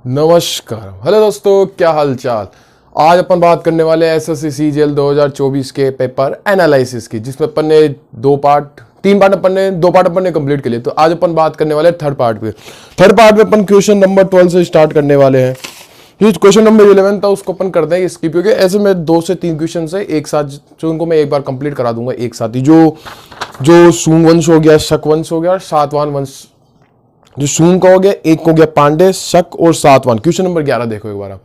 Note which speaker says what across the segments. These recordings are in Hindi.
Speaker 1: नमस्कार, हेलो दोस्तों, क्या हाल चाल। आज अपन बात करने वाले एसएससी सीजीएल 2024 के पेपर एनालिसिस की, जिसमें अपन ने तीन पार्ट अपन ने कंप्लीट कर लिए। तो आज अपन बात करने वाले थर्ड पार्ट पे। थर्ड पार्ट में अपन क्वेश्चन नंबर 12 से स्टार्ट करने वाले हैं। जो क्वेश्चन नंबर 11 था उसको अपन कर देंगे स्किप, क्योंकि ऐसे में 2 से 3 क्वेश्चन है एक साथ, जो उनको मैं एक बार कंप्लीट करा दूंगा एक साथ ही। जो सूंग वंश हो गया, शक वंश हो गया और सातवान वंश। जो सूंग का हो गया, एक हो गया पांडे, शक और सातवान। क्वेश्चन नंबर 11 देखो एक बार आप।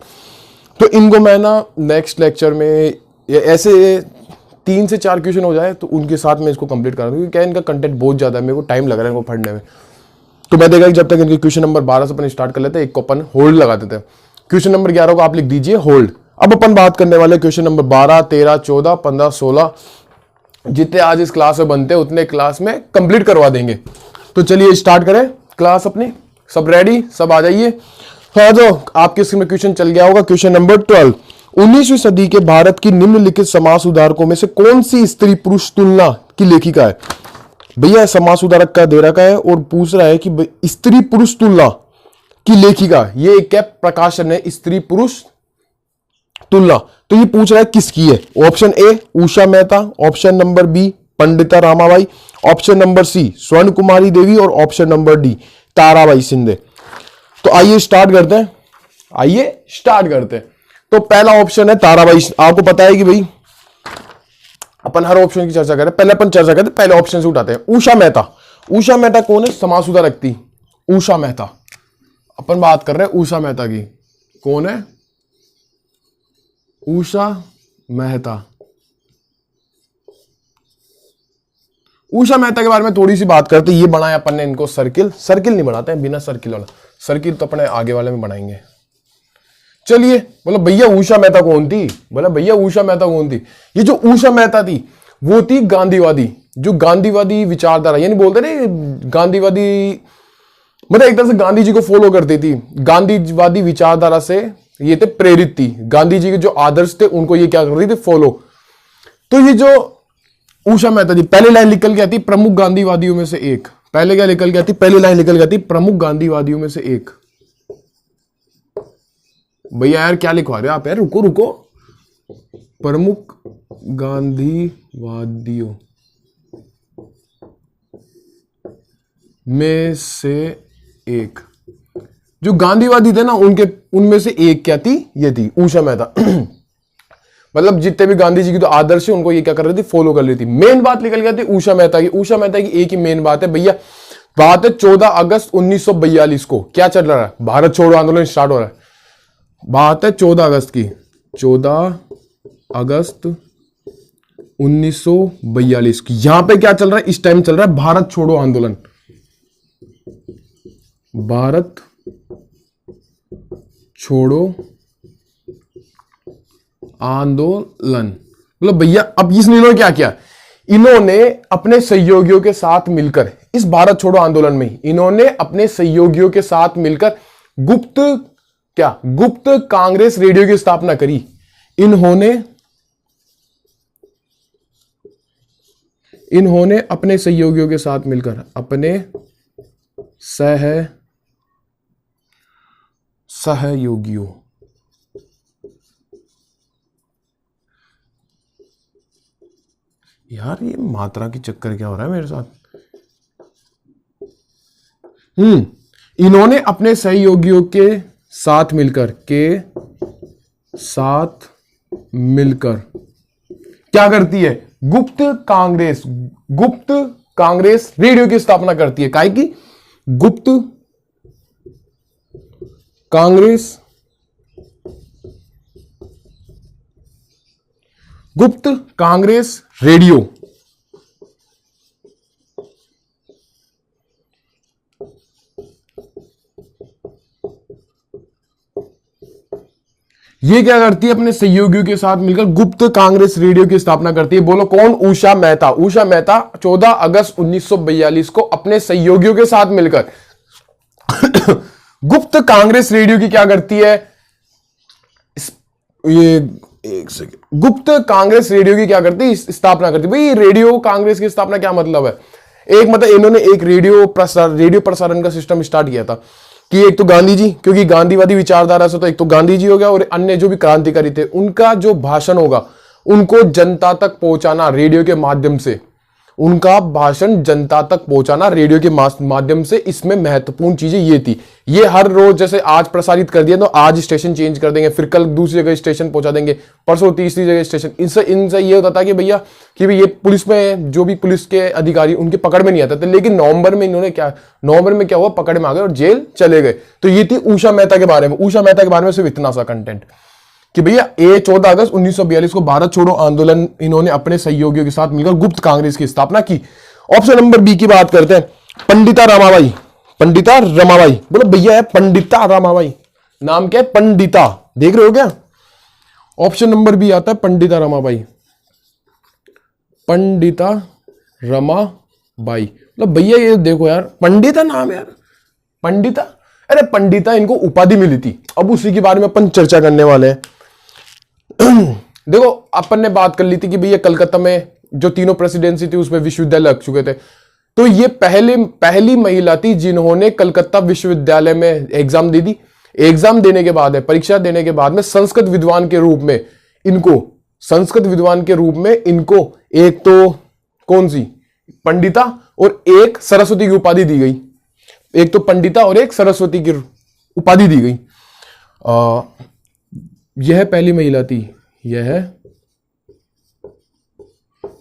Speaker 1: तो इनको मैं ना नेक्स्ट लेक्चर में ऐसे 3 से 4 क्वेश्चन हो जाए तो उनके साथ में इसको कंप्लीट करा दूँ, क्योंकि क्या इनका कंटेंट बहुत ज्यादा है, मेरे को टाइम लग रहा है इनको पढ़ने में। तो मैं देखा कि जब तक इनके क्वेश्चन नंबर 12 से अपन स्टार्ट कर लेते हैं, एक को अपन होल्ड लगा देते हैं। क्वेश्चन नंबर 11 को आप लिख दीजिए होल्ड। अब अपन बात करने वाले क्वेश्चन नंबर 12, 13, 14, 15, 16 जितने आज इस क्लास में बनते हैं उतने क्लास में कंप्लीट करवा देंगे। तो चलिए स्टार्ट करें क्लास अपनी। सब रेडी, सब आ जाइए। तो आ जाओ, आपके स्क्रीन में क्वेश्चन चल गया होगा। क्वेश्चन नंबर 12, 19वीं सदी के भारत की निम्नलिखित समाज सुधारकों में से कौन सी स्त्री पुरुष तुलना की लेखिका है। भैया समाज सुधारक का दे रखा है और पूछ रहा है कि स्त्री पुरुष तुलना की लेखिका, ये क्या प्रकाशन है, स्त्री पुरुष तुलना। तो ये पूछ रहा है किसकी है। Option A Usha Mehta, option number B Pandita Ramabai, option number C Swarna Kumari Devi और option number D Tarabai Shinde. तो आइए स्टार्ट करते हैं। तो पहला ऑप्शन है ताराबाई। आपको पता है कि भाई अपन हर ऑप्शन की चर्चा करें, पहले अपन चर्चा करते, पहले ऑप्शन से उठाते हैं। उषा मेहता। उषा मेहता कौन है, समाज सुधारक थी उषा मेहता। अपन बात कर रहे हैं उषा मेहता की। कौन है, उषा मेहता। उषा मेहता के बारे में थोड़ी सी बात करते। ये बनाया अपन ने इनको सर्किल नहीं बनाते हैं, बिना सर्किल वाला। सर्किल तो अपने आगे वाले में बनाएंगे। चलिए, बोला भैया उषा मेहता कौन थी। ये जो उषा मेहता थी वो थी गांधीवादी। जो गांधीवादी विचारधारा, यानी बोलते ना गांधीवादी, मतलब एक तरह से गांधी जी को फॉलो करती थी। गांधीवादी विचारधारा से ये थे प्रेरित थी। गांधी जी के जो आदर्श थे उनको ये क्या कर रही थी, फॉलो। तो ये जो उषा मेहता जी, पहली लाइन निकल के आती प्रमुख गांधीवादियों में से एक। पहली लाइन निकल के आती प्रमुख गांधीवादियों में से एक। भैया यार क्या लिखवा रहे हो आप यार, रुको। प्रमुख गांधीवादियों में से एक। जो गांधीवादी थे ना उनमें से एक क्या थी, ये थी उषा मेहता। मतलब जितने भी गांधी जी की तो आदर्श है उनको ये क्या कर रही थी, फॉलो कर रही थी। मेन बात निकल गई थी उषा मेहता की एक ही मेन बात है भैया। बात है 14 अगस्त 1942 को क्या चल रहा है, भारत छोड़ो आंदोलन स्टार्ट हो रहा है। बात है 14 अगस्त की, 14 अगस्त 1942 की। यहां पे क्या चल रहा है, इस टाइम चल रहा है भारत छोड़ो आंदोलन। भारत छोड़ो आंदोलन। मतलब भैया अब इन्होंने क्या किया, इन्होंने अपने सहयोगियों के साथ मिलकर इस भारत छोड़ो आंदोलन में इन्होंने अपने सहयोगियों के साथ मिलकर गुप्त कांग्रेस रेडियो की स्थापना करी। इन्होंने अपने सहयोगियों के साथ मिलकर सहयोगियों यार, ये मात्रा की चक्कर क्या हो रहा है मेरे साथ। इन्होंने अपने सहयोगियों के साथ मिलकर क्या करती है, गुप्त कांग्रेस रेडियो की स्थापना करती है। काहे की, गुप्त कांग्रेस रेडियो। ये क्या करती है, अपने सहयोगियों के साथ मिलकर गुप्त कांग्रेस रेडियो की स्थापना करती है। बोलो कौन, उषा मेहता। उषा मेहता 14 अगस्त 1942 को अपने सहयोगियों के साथ मिलकर गुप्त कांग्रेस रेडियो की क्या करती है, ये एक सेकंड, गुप्त कांग्रेस रेडियो की क्या करती, स्थापना करती। भाई रेडियो कांग्रेस की स्थापना क्या मतलब है, एक मतलब इन्होंने एक रेडियो प्रसारण का सिस्टम स्टार्ट किया था। कि एक तो गांधी जी, क्योंकि गांधीवादी विचारधारा से तो एक तो गांधी जी हो गया, और अन्य जो भी क्रांतिकारी थे उनका जो भाषण होगा उनको जनता तक पहुंचाना रेडियो के माध्यम से, उनका भाषण जनता तक पहुंचाना रेडियो के माध्यम से, इसमें महत्वपूर्ण चीजें ये थी। ये हर रोज जैसे आज प्रसारित कर दिया तो आज स्टेशन चेंज कर देंगे, फिर कल दूसरी जगह स्टेशन पहुंचा देंगे, परसों तीसरी जगह स्टेशन। इनसे ये होता था कि भैया कि भाई ये पुलिस में जो भी पुलिस के अधिकारी उनके पकड़ में नहीं आते थे, लेकिन नवंबर में क्या हुआ, पकड़ में आ गए और जेल चले गए। तो ये थी उषा मेहता के बारे में। उषा मेहता के बारे में सिर्फ इतना सा कंटेंट कि भैया 14 अगस्त 1942 को भारत छोड़ो आंदोलन इन्होंने अपने सहयोगियों के साथ मिलकर गुप्त कांग्रेस की स्थापना की। ऑप्शन नंबर बी की बात करते हैं, पंडिता रमाबाई। पंडिता रमाबाई, बोलो भैया है पंडिता रमाबाई, नाम क्या है, पंडिता, देख रहे हो क्या? ऑप्शन नंबर बी आता है पंडिता रमाबाई, पंडिता रमाबाई। मतलब भैया ये देखो यार, पंडिता नाम यार, पंडिता, अरे पंडिता इनको उपाधि मिली थी। अब उसी के बारे में अपन चर्चा करने वाले हैं। देखो अपन ने बात कर ली थी कि भैया कलकत्ता में जो तीनों प्रेसिडेंसी थी उसमें विश्वविद्यालय लग चुके थे, तो ये पहली महिला थी जिन्होंने कलकत्ता विश्वविद्यालय में एग्जाम दी थी। एग्जाम देने के बाद है, परीक्षा देने के बाद में संस्कृत विद्वान के रूप में इनको एक तो कौन सी पंडिता और एक सरस्वती की उपाधि दी गई। एक तो पंडिता और एक सरस्वती की उपाधि दी गई। यह पहली महिला थी, यह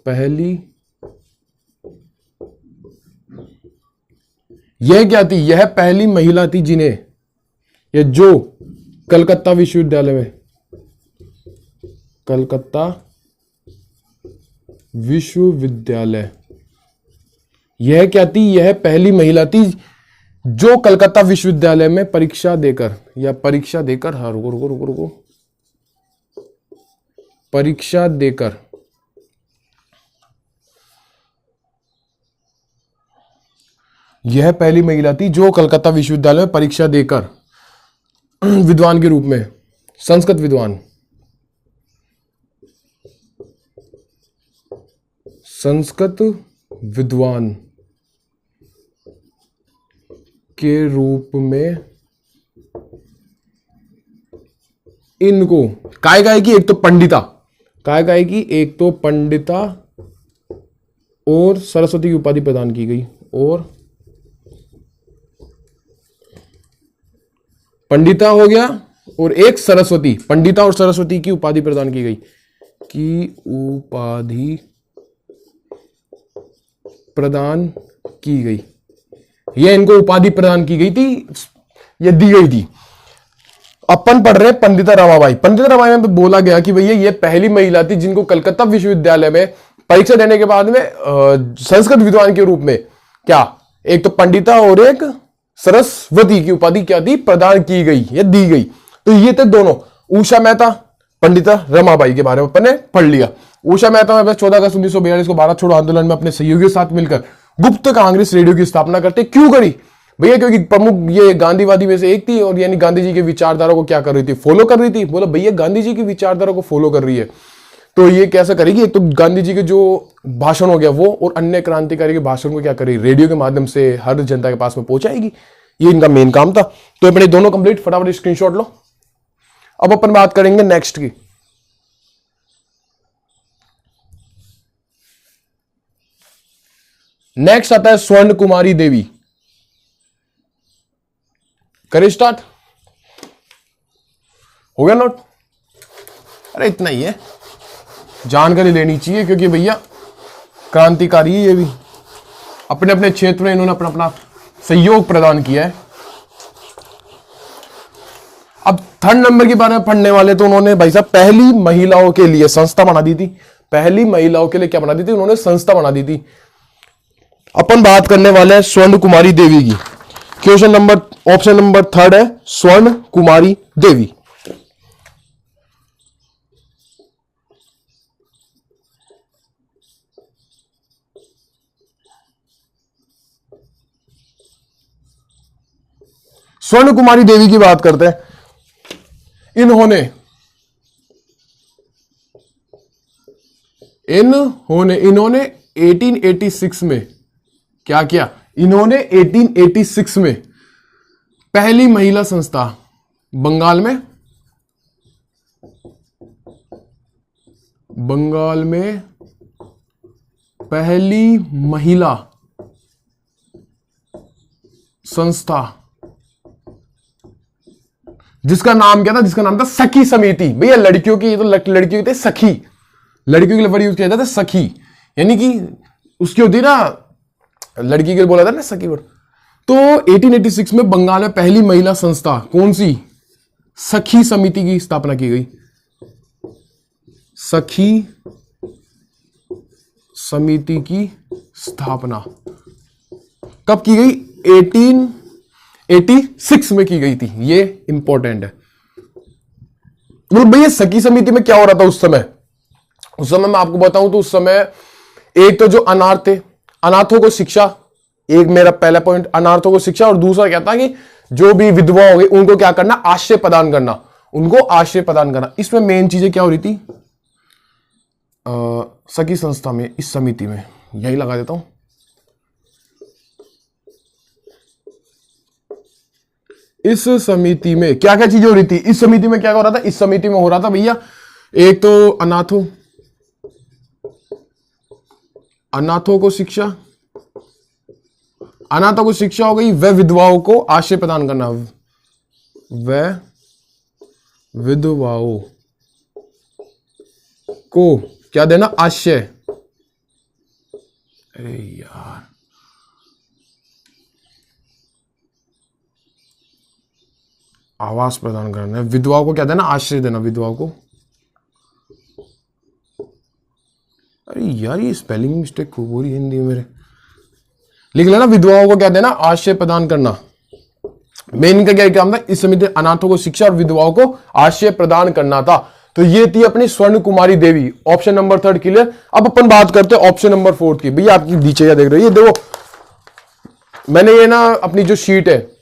Speaker 1: पहली, यह क्या थी, यह पहली महिला थी जिन्हें, यह जो कलकत्ता विश्वविद्यालय में, कलकत्ता विश्वविद्यालय, यह क्या थी, यह पहली महिला थी जो कलकत्ता विश्वविद्यालय में परीक्षा देकर, या परीक्षा देकर, हाँ रुको रुको रुको रुको, परीक्षा देकर, यह पहली महिला थी जो कलकत्ता विश्वविद्यालय में परीक्षा देकर विद्वान के रूप में, संस्कृत विद्वान, संस्कृत विद्वान के रूप में इनको काय की, एक तो पंडिता, काय की, एक तो पंडिता और सरस्वती की उपाधि प्रदान की गई, और पंडिता हो गया और एक सरस्वती, पंडिता और सरस्वती की उपाधि प्रदान की गई, की उपाधि प्रदान की गई, यह इनको उपाधि प्रदान की गई थी, यह दी गई थी। अपन पढ़ रहे पंडिता रमाबाई। पंडिता रमाबाई में बोला गया कि भैया ये पहली महिला थी जिनको कलकत्ता विश्वविद्यालय में परीक्षा देने के बाद में संस्कृत विद्वान के रूप में क्या, एक तो पंडिता और एक सरस्वती की उपाधि क्या थी, प्रदान की गई या दी गई। तो ये थे दोनों, उषा मेहता, पंडिता रमाबाई के बारे में अपन ने पढ़ लिया। उषा मेहता में 14 अगस्त 1942 को भारत छोड़ो आंदोलन में अपने सहयोगियों के साथ मिलकर गुप्त कांग्रेस रेडियो की स्थापना करते। क्यों करी भैया? क्योंकि प्रमुख ये गांधीवादी में से एक थी, और यानी गांधी जी की विचारधारा को क्या कर रही थी, फॉलो कर रही थी। बोला भैया गांधी जी की विचारधारा को फॉलो कर रही है, तो ये कैसा करेगी? एक तो गांधी जी के जो भाषण हो गया वो, और अन्य क्रांतिकारी के भाषण को क्या करेगी, रेडियो के माध्यम से हर जनता के पास में पहुंचाएगी। ये इनका मेन काम था। तो अपने दोनों कंप्लीट, फटाफट स्क्रीनशॉट लो। अब अपन बात करेंगे नेक्स्ट की। नेक्स्ट आता है स्वर्ण कुमारी देवी। करें स्टार्ट? हो गया नोट? अरे इतना ही है, जानकारी लेनी चाहिए, क्योंकि भैया क्रांतिकारी ये भी अपने अपने क्षेत्र में इन्होंने अपना अपना सहयोग प्रदान किया है। अब थर्ड नंबर के बारे में पढ़ने वाले, तो उन्होंने भाई साहब पहली महिलाओं के लिए संस्था बना दी थी। पहली महिलाओं के लिए क्या बना दी थी? उन्होंने संस्था बना दी थी। अपन बात करने वाले हैं स्वर्ण कुमारी देवी की। Question number, option number third है स्वर्ण कुमारी देवी। स्वर्ण कुमारी देवी की बात करते हैं। इन्होंने 1886 में क्या किया? इन्होंने 1886 में पहली महिला संस्था बंगाल में पहली महिला संस्था जिसका नाम क्या था, जिसका नाम था सखी समिति। भैया लड़कियों की, ये तो लड़कियों की सखी, लड़कियों के लिए वर्ड यूज किया जाता है सखी, यानी कि उसकी होती ना, लड़की के लिए बोला था ना सखी वर्ड। तो 1886 में बंगाल में पहली महिला संस्था कौन सी, सखी समिति की स्थापना की गई। सखी समिति की स्थापना कब की गई, 1886 में की गई थी। ये इंपॉर्टेंट है। तो भैया सखी समिति में क्या हो रहा था उस समय? उस समय मैं आपको बताऊं तो उस समय एक तो जो अनाथ थे, अनाथों को शिक्षा, एक मेरा पहला पॉइंट अनाथों को शिक्षा, और दूसरा क्या था कि जो भी विधवा हो गई उनको क्या करना, आश्रय प्रदान करना, उनको आश्रय प्रदान करना। इसमें मेन चीजें क्या हो रही थी सखी संस्था में, इस समिति में, यही लगा देता हूं। इस समिति में क्या क्या चीजें हो रही थी, इस समिति में क्या हो रहा था, इस समिति में हो रहा था भैया एक तो अनाथों को शिक्षा, अनाथों को शिक्षा हो गई, व विधवाओं को आश्रय प्रदान करना, व विधवाओं को क्या देना, आश्रय। अरे यार आवास प्रदान करना है, विधवाओं को क्या देना, आश्रय देना विधवाओं को। अरे यार ये स्पेलिंग मिस्टेक खूब हो रही है हिंदी में मेरे, लिख लेना विधवाओं को क्या देना, आश्रय प्रदान करना। मेन का क्या काम था, इस समिति अनाथों को शिक्षा और विधवाओं को आश्रय प्रदान करना था। तो ये थी अपनी स्वर्ण कुमारी देवी, ऑप्शन नंबर 3 क्लियर। अब अपन बात करते हैं ऑप्शन नंबर 4 की। भैया आपकी नीचे क्या देख रहे हो, ये देखो मैंने ये ना अपनी जो शीट है,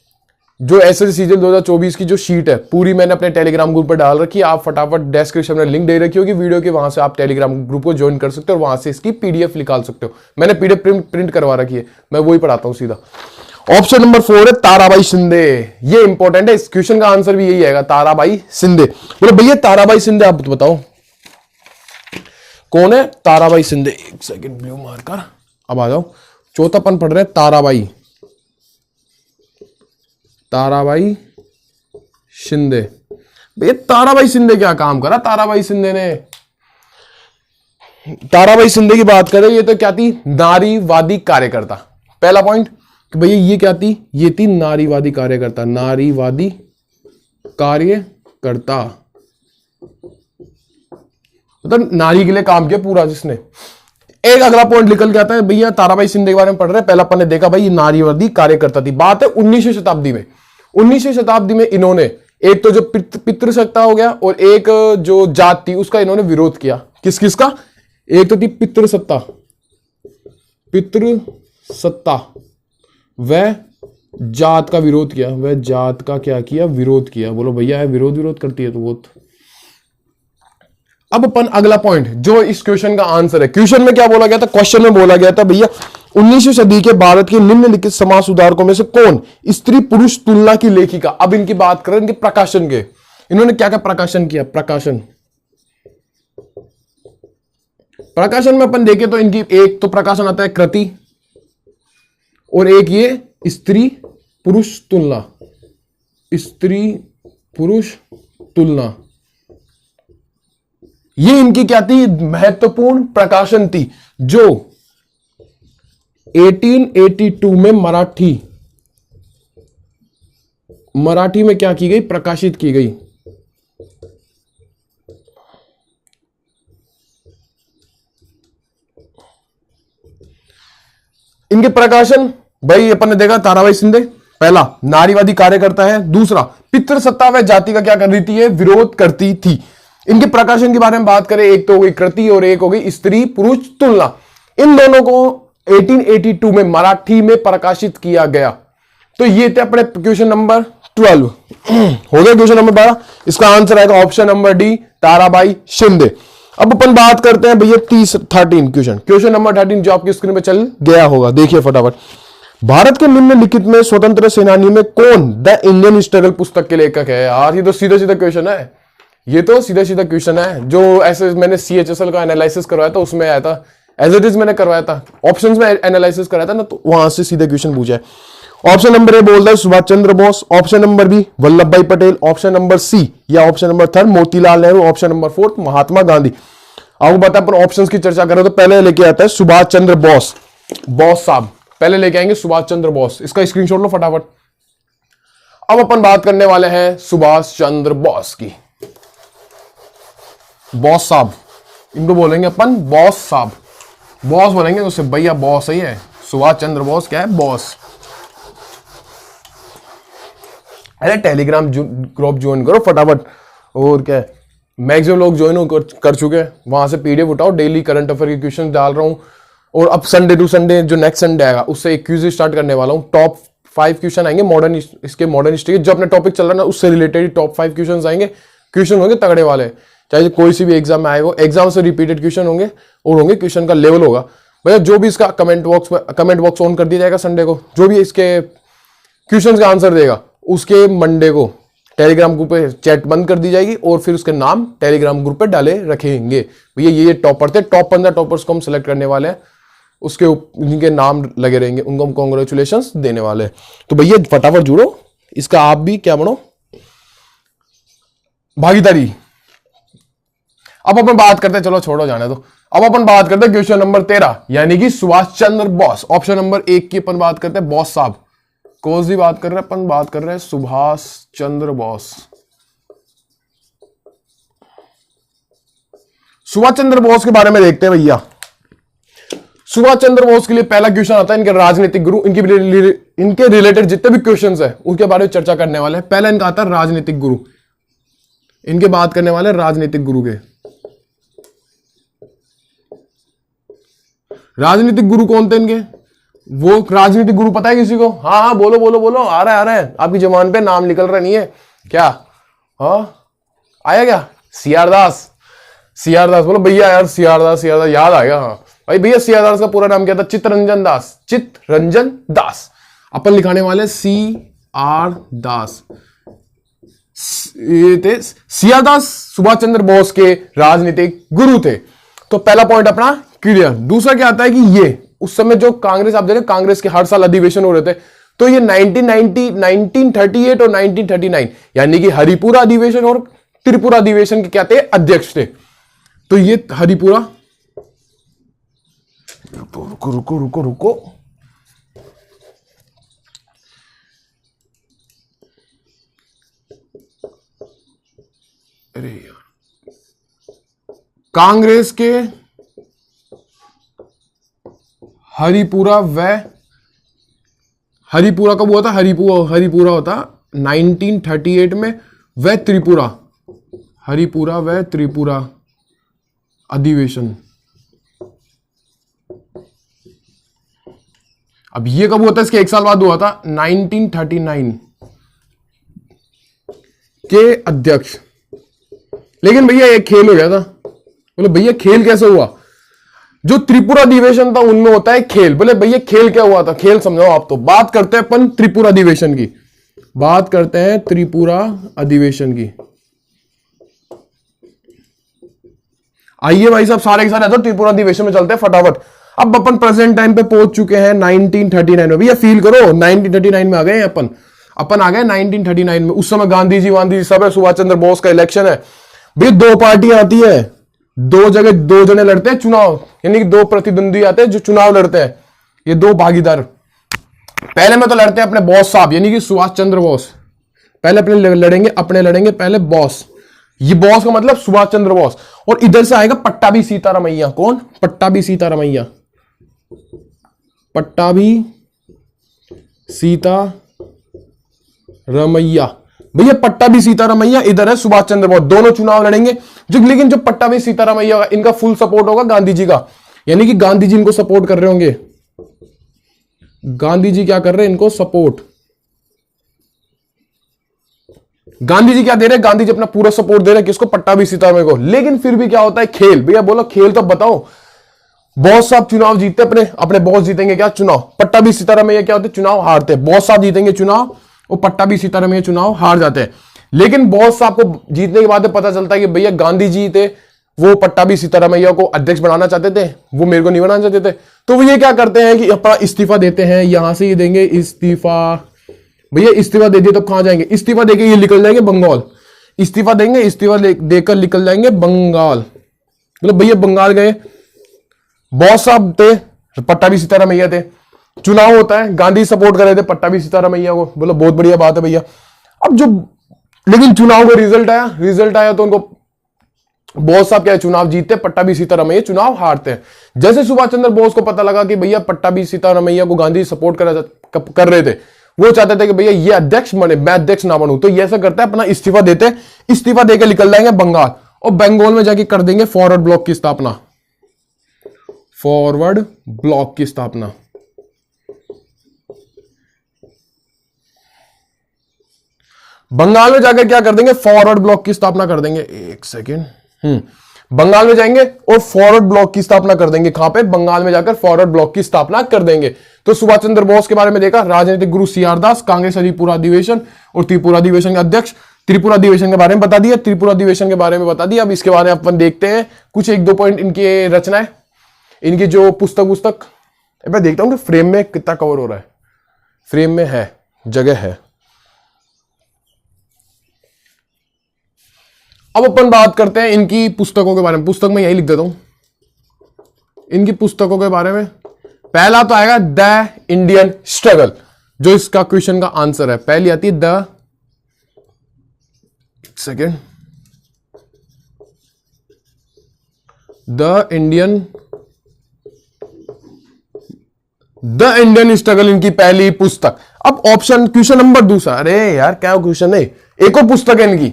Speaker 1: जो एसएससी सीजीएल 2024 की जो शीट है पूरी मैंने अपने टेलीग्राम ग्रुप पर डाल रखी है। आप फटाफट डिस्क्रिप्शन में लिंक दे रखी होगी वीडियो की, वहां से आप टेलीग्राम ग्रुप को ज्वाइन कर सकते हो और वहां से इसकी पीडीएफ निकाल सकते हो। मैंने पीडीएफ प्रिंट करवा रखी है, मैं वही पढ़ाता हूं सीधा। ऑप्शन नंबर 4 है ताराबाई शिंदे। ये इंपॉर्टेंट है, इस क्वेश्चन का आंसर भी यही आएगा, ताराबाई शिंदे। बोलो भैया ताराबाई शिंदे आप बताओ कौन है, ताराबाई शिंदे। एक सेकंड ब्लू मार्कर, अब आ जाओ। चौथा पन पढ़ रहे हैं ताराबाई शिंदे। भैया ताराबाई शिंदे क्या काम करा ताराबाई शिंदे ने? ताराबाई शिंदे की बात करें, ये तो क्या थी, नारीवादी कार्यकर्ता। पहला पॉइंट कि भैया ये क्या थी, ये थी नारीवादी कार्यकर्ता, नारीवादी कार्यकर्ता, मतलब नारी के लिए काम किया पूरा जिसने। एक अगला पॉइंट निकल के आता है, भैया ताराबाई शिंदे के बारे में पढ़ रहे हैं, पहला अपन ने देखा भाई ये नारीवादी कार्यकर्ता थी। बात है 19वीं शताब्दी में। 19वीं शताब्दी में इन्होंने एक तो जो पितृसत्ता हो गया और एक जो जात थी उसका इन्होंने विरोध किया। किस किस का, एक तो थी पितृसत्ता वह जात का विरोध किया, वह जात का क्या किया, विरोध किया। बोलो भैया है विरोध करती है तो वो। अब अपन अगला पॉइंट जो इस क्वेश्चन का आंसर है, क्वेश्चन में क्या बोला गया था, क्वेश्चन में बोला गया था भैया 19वीं सदी के भारत के निम्नलिखित समाज सुधारकों में से कौन स्त्री पुरुष तुलना की लेखिका। अब इनकी बात करें इनके प्रकाशन के, इन्होंने क्या क्या प्रकाशन किया। प्रकाशन में अपन देखें तो इनकी एक तो प्रकाशन आता है कृति और एक ये स्त्री पुरुष तुलना। ये इनकी क्या थी, महत्वपूर्ण प्रकाशन थी जो 1882 में मराठी में क्या की गई, प्रकाशित की गई। इनके प्रकाशन भाई अपन ने देखा, ताराबाई शिंदे पहला नारीवादी कार्यकर्ता है, दूसरा पितृसत्ता व जाति का क्या कर रही थी, विरोध करती थी। इनके प्रकाशन के बारे में बात करें, एक तो हो गई कृति और एक हो गई स्त्री पुरुष तुलना। इन दोनों को 1882 में मराठी में प्रकाशित किया गया। तो ये थे अपने क्वेश्चन नंबर 12 हो गया। क्वेश्चन नंबर 12 इसका आंसर आएगा option number D, Tarabai Shinde. अब अपन बात करते हैं भैया 13 क्वेश्चन नंबर 13 जो आपकी स्क्रीन पे चल गया होगा, देखिए फटाफट। भारत के निम्नलिखित में स्वतंत्र सेनानी में कौन द इंडियन स्ट्रगल पुस्तक के लेखक है? यार ये तो सीधा सीधा क्वेश्चन है, ये तो सीधा सीधा क्वेश्चन है। जो ऐसे मैंने CHSL का एनालिसिस करवाया था उसमें आया था, एज इट इज मैंने करवाया था, ऑप्शंस में एनालिसिस कराया था ना, तो वहां से सीधा क्वेश्चन पूछा है। ऑप्शन नंबर ए बोल रहा है Subhash Chandra Bose, option number B Vallabh Bhai Patel, option number C या option number third Motilal Nehru, option number fourth Mahatma Gandhi. आपको बता अपन ऑप्शंस की चर्चा करें तो पहले लेके आता है सुभाष चंद्र बोस, बॉस साहब पहले लेके आएंगे सुभाष चंद्र बोस, इसका स्क्रीनशॉट लो फटाफट। अब अपन बात करने वाले हैं सुभाष चंद्र बोस की। बॉस साहब इनको बोलेंगे अपन बॉस साहब, बॉस बोलेंगे उससे भैया बॉस ही है। सुभाष चंद्र बोस क्या है? बॉस। अरे टेलीग्राम ग्रुप ज्वाइन करो फटाफट, और क्या है मैक्सिमम लोग ज्वाइन कर चुके हैं, वहां से PDF उठाओ, डेली करंट अफेयर के क्वेश्चन डाल रहा हूं। और अब संडे टू संडे जो नेक्स्ट संडे आएगा उससे एक क्विज स्टार्ट करने वाला हूं। टॉप 5 क्वेश्चन आएंगे मॉडर्न, इसके मॉडर्न हिस्ट्री जो अपने टॉपिक चल रहा है ना उससे रिलेटेड टॉप 5 क्वेश्चन आएंगे। क्वेश्चन होंगे तगड़े वाले, चाहे कोई सी भी एग्जाम में आएगा, एग्जाम से रिपीटेड क्वेश्चन होंगे और होंगे क्वेश्चन का लेवल होगा भैया। जो भी इसका कमेंट बॉक्स ऑन कर दिया जाएगा संडे को, जो भी इसके क्वेश्चन का आंसर देगा उसके मंडे को टेलीग्राम ग्रुप पे चैट बंद कर दी जाएगी और फिर उसके नाम टेलीग्राम ग्रुप पे डाले रखेंगे। भैया ये टॉपर थे, टॉप 15 टॉपर्स को हम सिलेक्ट करने वाले हैं, उसके उनके नाम लगे रहेंगे, उनको हम कॉन्ग्रेचुलेशंस देने वाले हैं। तो भैया फटाफट जुड़ो, इसका आप भी क्या बनो भागीदारी। अब अपन बात करते हैं, चलो छोड़ो जाने दो, अब अपन बात करते हैं क्वेश्चन नंबर 13 यानी कि सुभाष चंद्र बोस। ऑप्शन नंबर 1 की अपन बात करते हैं बॉस साहब, कौन सी बात कर रहे हैं अपन? बात कर रहे हैं सुभाष चंद्र बोस। सुभाष चंद्र बोस के बारे में देखते हैं भैया। सुभाष चंद्र बोस के लिए पहला क्वेश्चन आता है इनके राजनीतिक गुरु, इनके रिलेटेड जितने भी क्वेश्चंस है उनके बारे में चर्चा करने वाले हैं। पहला इनका आता है राजनीतिक गुरु, इनके बात करने वाले राजनीतिक गुरु के। राजनीतिक गुरु कौन थे इनके? वो राजनीतिक गुरु पता है किसी को? हाँ हाँ बोलो बोलो बोलो, आ रहा है आपकी जबान पे, नाम निकल रहा नहीं है क्या? हाँ आया क्या? CR दास, CR दास बोलो भैया यार, CR दास याद आ गया। हाँ भाई भैया CR दास का पूरा नाम क्या था? चित्तरंजन दास, चित्तरंजन दास। अपन लिखाने वाले CR दास। ये थे CR दास सुभाष चंद्र बोस के राजनीतिक गुरु थे। तो पहला पॉइंट अपना क्लियर। दूसरा क्या आता है कि ये उस समय जो कांग्रेस, आप देख कांग्रेस के हर साल अधिवेशन हो रहे थे, तो ये 1990, 1938 और 1939 यानी कि हरिपुरा अधिवेशन और त्रिपुरा अधिवेशन के क्या थे? अध्यक्ष थे। तो ये हरिपुरा, रुको रुको रुको रुको, अरे यार, कांग्रेस के हरिपुरा कब हुआ था? हरिपुरा होता 1938 में, वह त्रिपुरा, हरिपुरा व त्रिपुरा अधिवेशन। अब ये कब हुआ था? इसके 1 साल बाद हुआ था 1939 के अध्यक्ष। लेकिन भैया एक खेल हो गया था। बोले भैया खेल कैसे हुआ? जो त्रिपुरा अधिवेशन था उनमें होता है खेल। बोले भैया खेल क्या हुआ था? खेल समझाओ आप। तो बात करते हैं अपन त्रिपुरा अधिवेशन की, बात करते हैं त्रिपुरा अधिवेशन की। आइए भाई साहब सारे के सारे तो त्रिपुरा अधिवेशन में चलते हैं फटाफट। अब अपन प्रेजेंट टाइम पे पहुंच चुके हैं 1939 में। भैया फील करो 1939 में आ गए अपन आ गए 1939 में। उस समय गांधी जी सब है, सुभाष चंद्र बोस का इलेक्शन है। भैया 2 पार्टियां आती है, 2 जगह 2 जने लड़ते हैं चुनाव, यानी कि 2 प्रतिद्वंदी आते हैं जो चुनाव लड़ते हैं। ये 2 भागीदार पहले में तो लड़ते हैं अपने बॉस साहब यानी कि सुभाष चंद्र बोस। पहले अपने लड़ेंगे पहले बॉस। ये बॉस का मतलब सुभाष चंद्र बोस। और इधर से आएगा पट्टाभी सीतारमैया। कौन? पट्टाभी सीतारमैया। पट्टाभी सीतारमैया। भैया पट्टाभी सीतारमैया इधर है सुभाष चंद्र बोस। दोनों चुनाव लड़ेंगे। लेकिन जो पट्टाभी सीतारमैया इनका फुल सपोर्ट होगा गांधी जी का, यानी कि गांधी जी इनको सपोर्ट कर रहे होंगे। गांधी जी क्या कर रहे हैं? इनको सपोर्ट। गांधी जी क्या दे रहे हैं? गांधी जी अपना पूरा सपोर्ट दे रहे हैं किसको? पट्टाभी सीतारमैया को। लेकिन फिर भी क्या होता है? खेल। भैया बोलो खेल तो बताओ। बॉस साहब चुनाव जीतते, अपने अपने बॉस जीतेंगे क्या चुनाव, पट्टा भी सीतारामैया क्या होते चुनाव हारते, बॉस साहब जीतेंगे चुनाव और पट्टा भी सीतारामैया चुनाव हार जाते हैं। लेकिन बॉस साहब को जीतने के बाद पता चलता है कि भैया गांधी जी थे, वो पट्टा भी सीतारामैया को अध्यक्ष बनाना चाहते थे, वो मेरे को नहीं बनाना चाहते थे। तो वो ये क्या करते हैं कि अपना इस्तीफा देते हैं, यहां से ये देंगे इस्तीफा, भैया इस्तीफा दे दिए तो कहां जाएंगे, इस्तीफा देके ये निकल जाएंगे बंगाल, इस्तीफा देंगे, इस्तीफा देकर निकल जाएंगे बंगाल, मतलब भैया बंगाल गए। बॉस साहब थे, पट्टा भी सीतारामैया थे, चुनाव होता है, गांधी सपोर्ट कर रहे थे पट्टा भी सीतारामैया को, बोलो बहुत बढ़िया बात है भैया। अब जो लेकिन चुनाव को रिजल्ट आया तो उनको बॉस साहब क्या है चुनाव जीतते, पट्टा भी सीतारामैया चुनाव हारते हैं। जैसे सुभाष चंद्र बोस को पता लगा कि भैया पट्टा भी सीतारामैया को गांधी सपोर्ट कर रहे थे, वो चाहते थे कि भैया ये अध्यक्ष बने, मैं अध्यक्ष ना बनूं, तो ये ऐसा करता है अपना इस्तीफा देते, इस्तीफा देकर निकल जाएंगे बंगाल और बंगाल में जाके कर देंगे फॉरवर्ड ब्लॉक की स्थापना, फॉरवर्ड ब्लॉक की स्थापना। बंगाल में जाकर क्या कर देंगे, फॉरवर्ड ब्लॉक की स्थापना कर देंगे। एक सेकेंड, बंगाल में जाएंगे और फॉरवर्ड ब्लॉक की स्थापना कर देंगे। कहां पे, बंगाल में जाकर फॉरवर्ड ब्लॉक की स्थापना कर देंगे। तो सुभाष चंद्र बोस के बारे में देखा, राजनीतिक गुरु सीआर दास, कांग्रेस त्रिपुरा अधिवेशन और त्रिपुरा अधिवेशन के अध्यक्ष, त्रिपुरा अधिवेशन के बारे में बता दिया, त्रिपुरा अधिवेशन के बारे में बता दिया। अब इसके बारे में अपन देखते हैं कुछ एक दो पॉइंट इनकी रचनाएं, इनकी जो पुस्तक मैं देखता हूं कि फ्रेम में कितना कवर हो रहा है, फ्रेम में है, जगह है। अब अपन बात करते हैं इनकी पुस्तकों के बारे में, पुस्तक में यही लिख देता हूं इनकी पुस्तकों के बारे में। पहला तो आएगा द इंडियन स्ट्रगल, जो इसका क्वेश्चन का आंसर है। पहली आती है द इंडियन स्ट्रगल, इनकी पहली पुस्तक। अब ऑप्शन क्वेश्चन नंबर दूसरा, अरे यार क्या क्वेश्चन है, एक और पुस्तक है इनकी,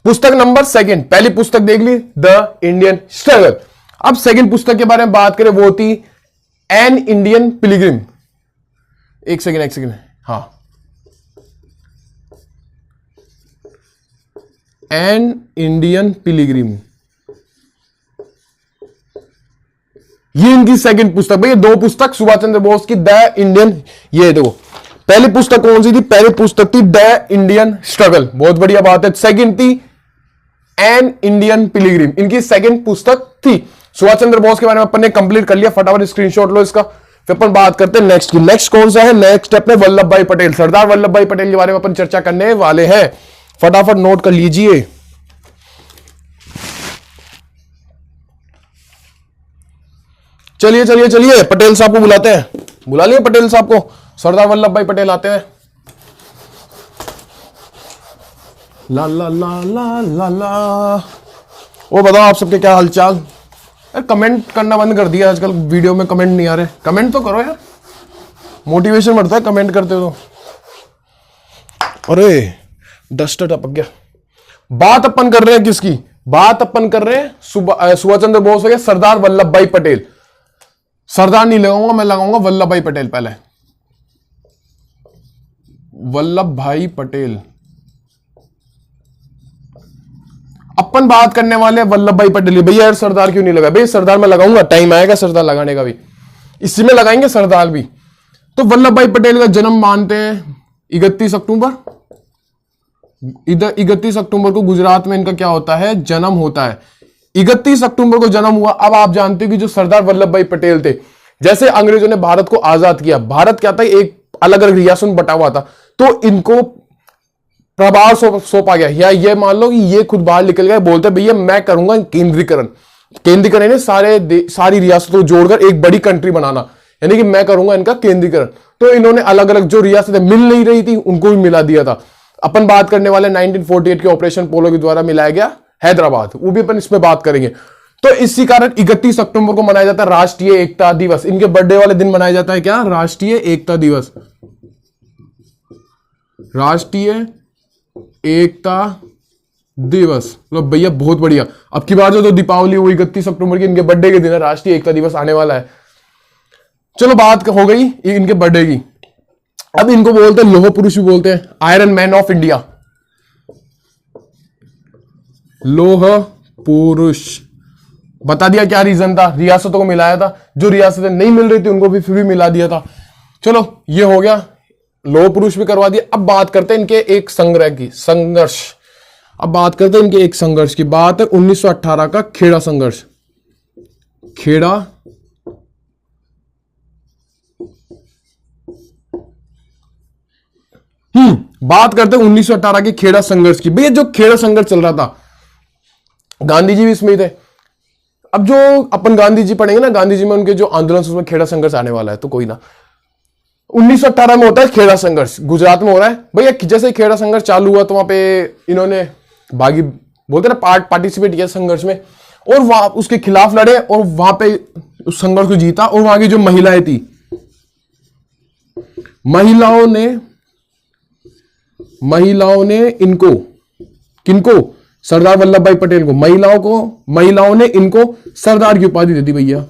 Speaker 1: पुस्तक नंबर सेकंड। पहली पुस्तक देख ली द इंडियन स्ट्रगल। अब सेकंड पुस्तक के बारे में बात करें, वो होती एन इंडियन पिलग्रिम। एक सेकंड, हाँ, एन इंडियन पिलग्रिम, ये इनकी सेकंड पुस्तक। भैया दो पुस्तक सुभाष चंद्र बोस की, द इंडियन, ये देखो पहली पुस्तक कौन सी थी, पहली पुस्तक थी द इंडियन स्ट्रगल, बहुत बढ़िया बात है। सेकंड थी एन इंडियन पिलग्रिम, इनकी सेकंड पुस्तक थी। सुभाष चंद्र बोस के बारे में अपन ने कंप्लीट कर लिया, फटाफट स्क्रीनशॉट लो इसका। फिर अपन बात करते हैं नेक्स्ट की। नेक्स्ट कौन सा है, नेक्स्ट अपने वल्लभ भाई पटेल, सरदार वल्लभ भाई पटेल के बारे में अपन चर्चा करने वाले हैं, फटाफट नोट कर लीजिए। चलिए पटेल साहब को बुलाते हैं, बुला लिया पटेल साहब को, सरदार वल्लभ भाई पटेल आते हैं। ला ला ला ला ला ला। वो बताओ आप सबके क्या हालचाल। यार कमेंट करना बंद कर दिया आजकल, वीडियो में कमेंट नहीं आ रहे, कमेंट तो करो यार, मोटिवेशन बढ़ता है कमेंट करते हो तो। अरे डस्ट टपक गया। बात अपन कर रहे हैं किसकी, बात अपन कर रहे हैं सुभाष चंद्र बोस हो गया, सरदार वल्लभ भाई पटेल। सरदार नहीं लगाऊंगा, मैं लगाऊंगा वल्लभ भाई पटेल। पहले वल्लभ भाई पटेल, अपन बात करने वाले वल्लभ भाई पटेल। भैया यार सरदार क्यों नहीं लगा, भैया सरदार मैं लगाऊंगा, टाइम आएगा सरदार लगाने का भी, इसी में लगाएंगे सरदार भी। तो वल्लभ भाई पटेल का जन्म मानते हैं 31 अक्टूबर, इधर 31 अक्टूबर को गुजरात में इनका क्या होता है, जन्म होता है। 31 अक्टूबर को जन्म हुआ। अब आप जानते हो कि जो सरदार वल्लभ भाई पटेल थे, जैसे अंग्रेजों ने भारत को आजाद किया, भारत क्या था, एक अलग अलग रियासत में बटा हुआ था, तो इनको प्रभार सौंपा गया, या ये मान लो कि ये खुद बाहर निकल गए, बोलते भैया मैं करूंगा केंद्रीकरण, केंद्रीकरण सारी रियासतों को जोड़कर एक बड़ी कंट्री बनाना, यानी कि मैं करूंगा इनका केंद्रीकरण। तो इन्होंने अलग अलग जो रियासतें मिल नहीं रही थी उनको भी मिला दिया था। अपन बात करने वाले 1948 के ऑपरेशन पोलो के द्वारा मिलाया गया हैदराबाद, वो भी अपन इसमें बात करेंगे। तो इसी कारण 31 अक्टूबर को मनाया जाता है राष्ट्रीय एकता दिवस। इनके बर्थडे वाले दिन मनाया जाता है क्या, राष्ट्रीय एकता दिवस, राष्ट्रीय एकता दिवस। लो भैया बहुत बढ़िया। अब की बार जो दीपावली हुई 31 अक्टूबर की, इनके बर्थडे के दिन है, राष्ट्रीय एकता दिवस आने वाला है। चलो बात हो गई इनके बर्थडे की। अब इनको बोलते हैं लौह पुरुष भी बोलते हैं, आयरन मैन ऑफ इंडिया, लौह पुरुष, बता दिया क्या रीजन था, रियासतों को मिलाया था, जो रियासतें नहीं मिल रही थी उनको भी फिर भी मिला दिया था। चलो ये हो गया, लोह पुरुष भी करवा दिया। अब बात करते हैं इनके एक संग्रह की, संघर्ष। अब बात करते हैं इनके एक संघर्ष की। बात है 1918 का खेड़ा संघर्ष। खेड़ा बात करते हैं 1918 के खेड़ा संघर्ष की। भैया जो खेड़ा संघर्ष चल रहा था, गांधी जी भी इसमें थे। अब जो अपन गांधी जी पढ़ेंगे ना, गांधी जी में उनके जो आंदोलन, उसमें खेड़ा संघर्ष आने वाला है, तो कोई ना। 1918 में होता है खेड़ा संघर्ष, गुजरात में हो रहा है। भैया जैसे खेड़ा संघर्ष चालू हुआ तो वहां पे इन्होंने भागी, बोलते ना, पार्टिसिपेट किया संघर्ष में, और वहां उसके खिलाफ लड़े और वहां पे उस संघर्ष को जीता। और वहां की जो महिलाएं थी, महिलाओं ने इनको, किनको, सरदार वल्लभ भाई पटेल को, महिलाओं ने इनको सरदार की उपाधि दे दी भैया।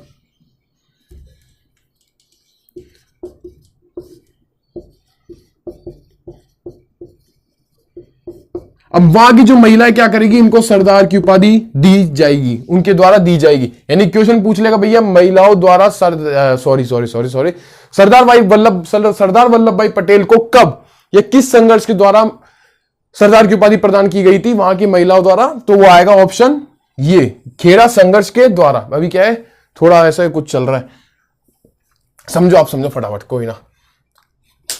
Speaker 1: अब वहां की जो महिलाएं क्या करेगी, इनको सरदार की उपाधि दी जाएगी, उनके द्वारा दी जाएगी। यानी क्वेश्चन पूछ लेगा भैया, महिलाओं द्वारा सरदार वल्लभ भाई पटेल को कब या किस संघर्ष के द्वारा सरदार की उपाधि प्रदान की गई थी वहां की महिलाओं द्वारा, तो वो आएगा ऑप्शन ये, खेड़ा संघर्ष के द्वारा। अभी क्या है, थोड़ा ऐसा कुछ चल रहा है, समझो, आप समझो फटाफट, कोई ना,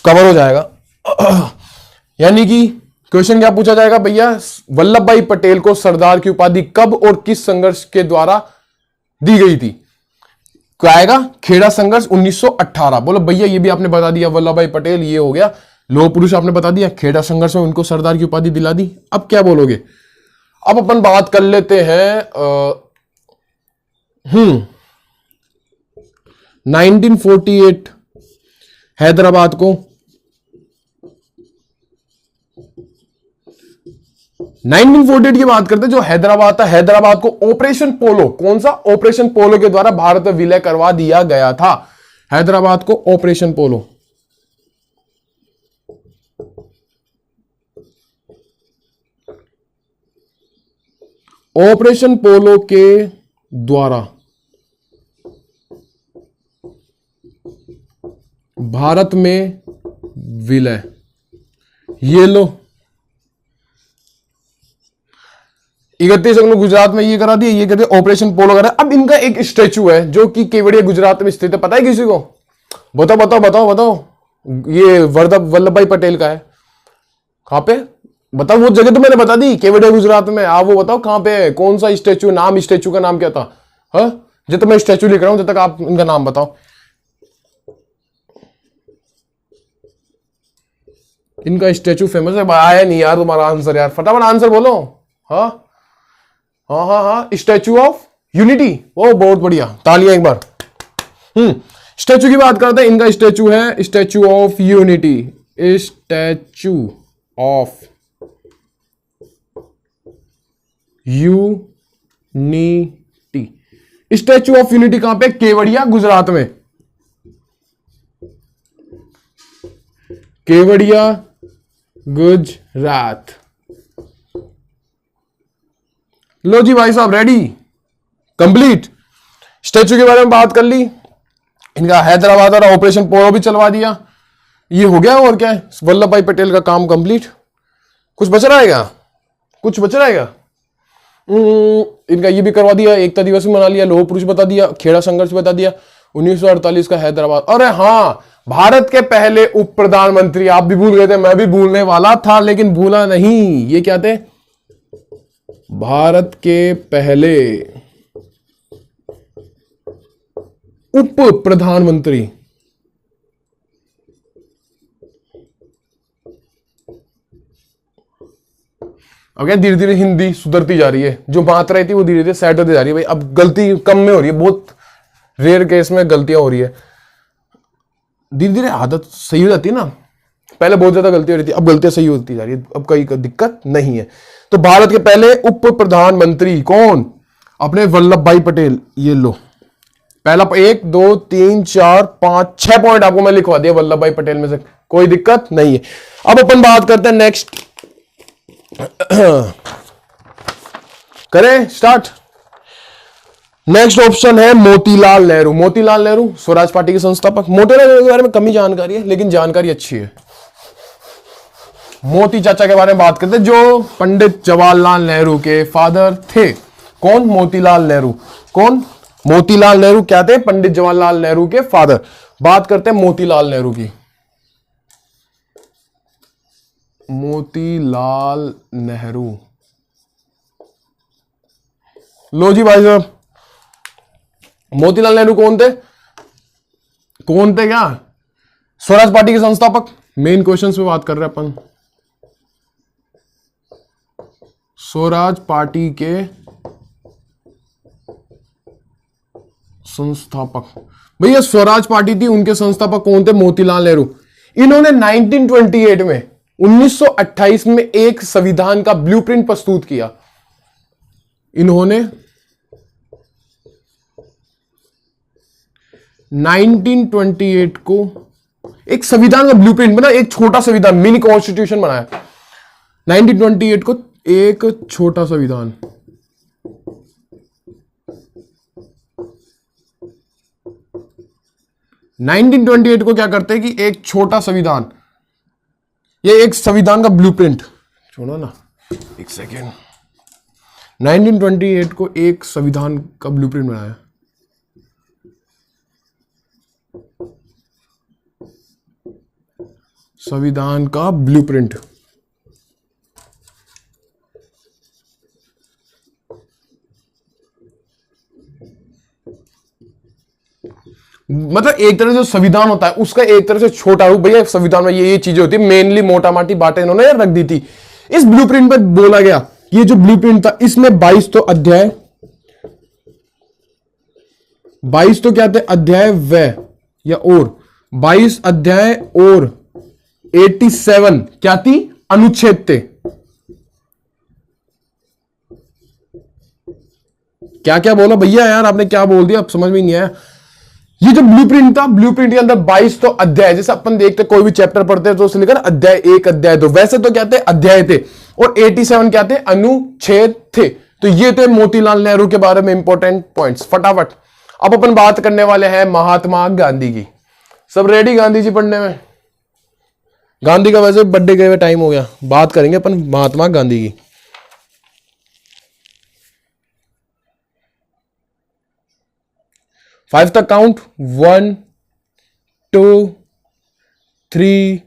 Speaker 1: कवर हो जाएगा। यानी कि क्वेश्चन क्या पूछा जाएगा भैया, वल्लभ भाई पटेल को सरदार की उपाधि कब और किस संघर्ष के द्वारा दी गई थी? क्या आएगा, खेड़ा संघर्ष 1918। बोलो भैया ये भी आपने बता दिया, वल्लभ भाई पटेल ये हो गया, लोह पुरुष आपने बता दिया, खेड़ा संघर्ष में उनको सरदार की उपाधि दिला दी। अब क्या बोलोगे? अब अपन बात कर लेते हैं 1948 हैदराबाद को, 1948 की बात करते हैं। जो हैदराबाद था, हैदराबाद को ऑपरेशन पोलो, कौन सा, ऑपरेशन पोलो के द्वारा भारत में विलय करवा दिया गया था। हैदराबाद को ऑपरेशन पोलो, ऑपरेशन पोलो के द्वारा भारत में विलय, ये लो 31 गुजरात में ये करा दिया, ये कहते हैं ऑपरेशन पोलो करा। अब इनका एक स्टैचू है जो कि केवड़िया गुजरात में स्थित है, पता है किसी को? बताओ बताओ बताओ बताओ। ये वल्लभ भाई पटेल का है, कहां पे बताओ? वो जगह तो मैंने बता दी, केवड़िया गुजरात में। आप वो बताओ कहां पे है, कौन सा स्टैचू, नाम स्टैचू का नाम क्या था? हाँ, जब तक मैं स्टैचू लिख रहा हूं जब तक आप इनका नाम बताओ। इनका स्टैचू फेमस है, आया नहीं यार तुम्हारा आंसर, यार फटाफट आंसर बोलो। हाँ हाँ हाँ हाँ, स्टैचू ऑफ यूनिटी। ओ बहुत बढ़िया, तालियां एक बार। स्टैचू की बात करते हैं, इनका स्टैचू है statue of unity, statue of unity. Statue of unity कहां पे? केवड़िया गुजरात में, केवड़िया गुजरात। लो जी भाई साहब, रेडी, कंप्लीट। स्टैचू के बारे में बात कर ली, इनका हैदराबाद और ऑपरेशन पोलो भी चलवा दिया, ये हो गया। और क्या है, वल्लभ भाई पटेल का काम कंप्लीट। कुछ बच रहा है क्या? कुछ बच रहा है क्या? इनका ये भी करवा दिया, एकता दिवस भी मना लिया, लोह पुरुष बता दिया, खेड़ा संघर्ष बता दिया, 1948 का हैदराबाद। अरे हाँ, भारत के पहले उप प्रधानमंत्री, आप भी भूल गए थे, मैं भी भूलने वाला था लेकिन भूला नहीं। ये क्या थे? भारत के पहले उप प्रधानमंत्री। अब क्या, धीरे धीरे हिंदी सुधरती जा रही है, जो बात रही थी वो धीरे धीरे सेट होती जा रही है भाई। अब गलती कम में हो रही है, बहुत रेयर केस में गलतियां हो रही है, धीरे धीरे आदत सही हो जाती है ना। पहले बहुत ज्यादा गलती हो रही थी, अब गलतियां सही होती जा रही है, अब कोई दिक्कत नहीं है। तो भारत के पहले उप प्रधानमंत्री कौन? अपने वल्लभ भाई पटेल। ये लो, पहला 1 2 3 4 5 6 पॉइंट आपको मैं लिखवा दिया वल्लभ भाई पटेल में से, कोई दिक्कत नहीं है। अब अपन बात करते हैं नेक्स्ट, करें स्टार्ट। नेक्स्ट ऑप्शन है मोतीलाल नेहरू। मोतीलाल नेहरू स्वराज पार्टी के संस्थापक। मोतीलाल नेहरू के बारे में कम ही जानकारी है, लेकिन जानकारी अच्छी है। मोती चाचा के बारे में बात करते हैं, जो पंडित जवाहरलाल नेहरू के फादर थे। कौन? मोतीलाल नेहरू। कौन? मोतीलाल नेहरू क्या थे? पंडित जवाहरलाल नेहरू के फादर। बात करते हैं मोतीलाल नेहरू की। मोतीलाल नेहरू, लो जी भाई साहब, मोतीलाल नेहरू कौन थे? कौन थे क्या? स्वराज पार्टी के संस्थापक। मेन क्वेश्चन पे बात कर रहे हैं अपन। स्वराज पार्टी के संस्थापक। भैया स्वराज पार्टी थी, उनके संस्थापक कौन थे? मोतीलाल नेहरू। इन्होंने 1928 में 1928 में एक संविधान का ब्लूप्रिंट प्रस्तुत किया। इन्होंने 1928 को एक संविधान का ब्लूप्रिंट बना, एक छोटा संविधान, मिनी कॉन्स्टिट्यूशन बनाया। 1928 को एक छोटा संविधान। नाइनटीन 1928 को क्या करते हैं कि एक छोटा संविधान, ये एक संविधान का ब्लूप्रिंट, छोड़ो ना एक सेकेंड। 1928 को एक संविधान का ब्लूप्रिंट बनाया। संविधान का ब्लूप्रिंट। मतलब एक तरह से संविधान होता है उसका एक तरह से छोटा रूप। भैया संविधान में ये चीजें होती है, मेनली मोटा माटी बातें इन्होंने रख दी थी। इस ब्लूप्रिंट पर बोला गया, ये जो ब्लूप्रिंट था इसमें 22 तो अध्याय, 22 तो क्या थे? अध्याय व या और 22 अध्याय और 87 क्या थी? अनुच्छेद थे। क्या क्या बोला भैया? यार आपने क्या बोल दिया, अब समझ में नहीं आया। ये जो ब्लूप्रिंट था, ब्लूप्रिंट के अंदर 22 तो अध्याय, जैसे अपन देखते कोई भी चैप्टर पढ़ते हैं तो उससे लेकर अध्याय 1 अध्याय 2, वैसे तो क्या थे? अध्याय थे। और 87 क्या थे? अनुच्छेद थे। तो ये थे मोतीलाल नेहरू के बारे में इंपॉर्टेंट पॉइंट्स। फटाफट अब अपन बात करने वाले हैं महात्मा गांधी की। सब रेडी गांधी जी पढ़ने में? गांधी का वैसे बर्थडे गए हुए टाइम हो गया, बात करेंगे अपन महात्मा गांधी की। फाइव तक काउंट, 1 2 3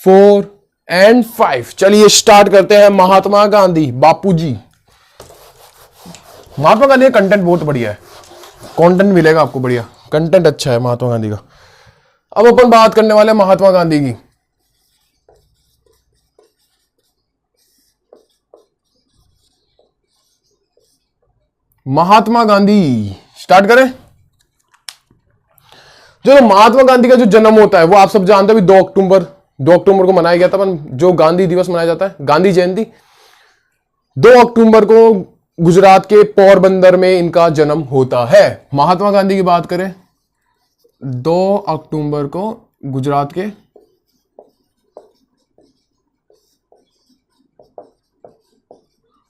Speaker 1: 4 एंड 5। चलिए स्टार्ट करते हैं। महात्मा गांधी बापू जी। महात्मा गांधी का कंटेंट बहुत बढ़िया है, कंटेंट मिलेगा आपको बढ़िया, कंटेंट अच्छा है महात्मा गांधी का। अब अपन बात करने वाले हैं महात्मा गांधी की। महात्मा गांधी स्टार्ट करें। जो महात्मा गांधी का जो जन्म होता है वो आप सब जानते हैं, 2 अक्टूबर को मनाया गया था। जो गांधी दिवस मनाया जाता है, गांधी जयंती, 2 अक्टूबर को गुजरात के पोरबंदर में इनका जन्म होता है। महात्मा गांधी की बात करें, 2 अक्टूबर को गुजरात के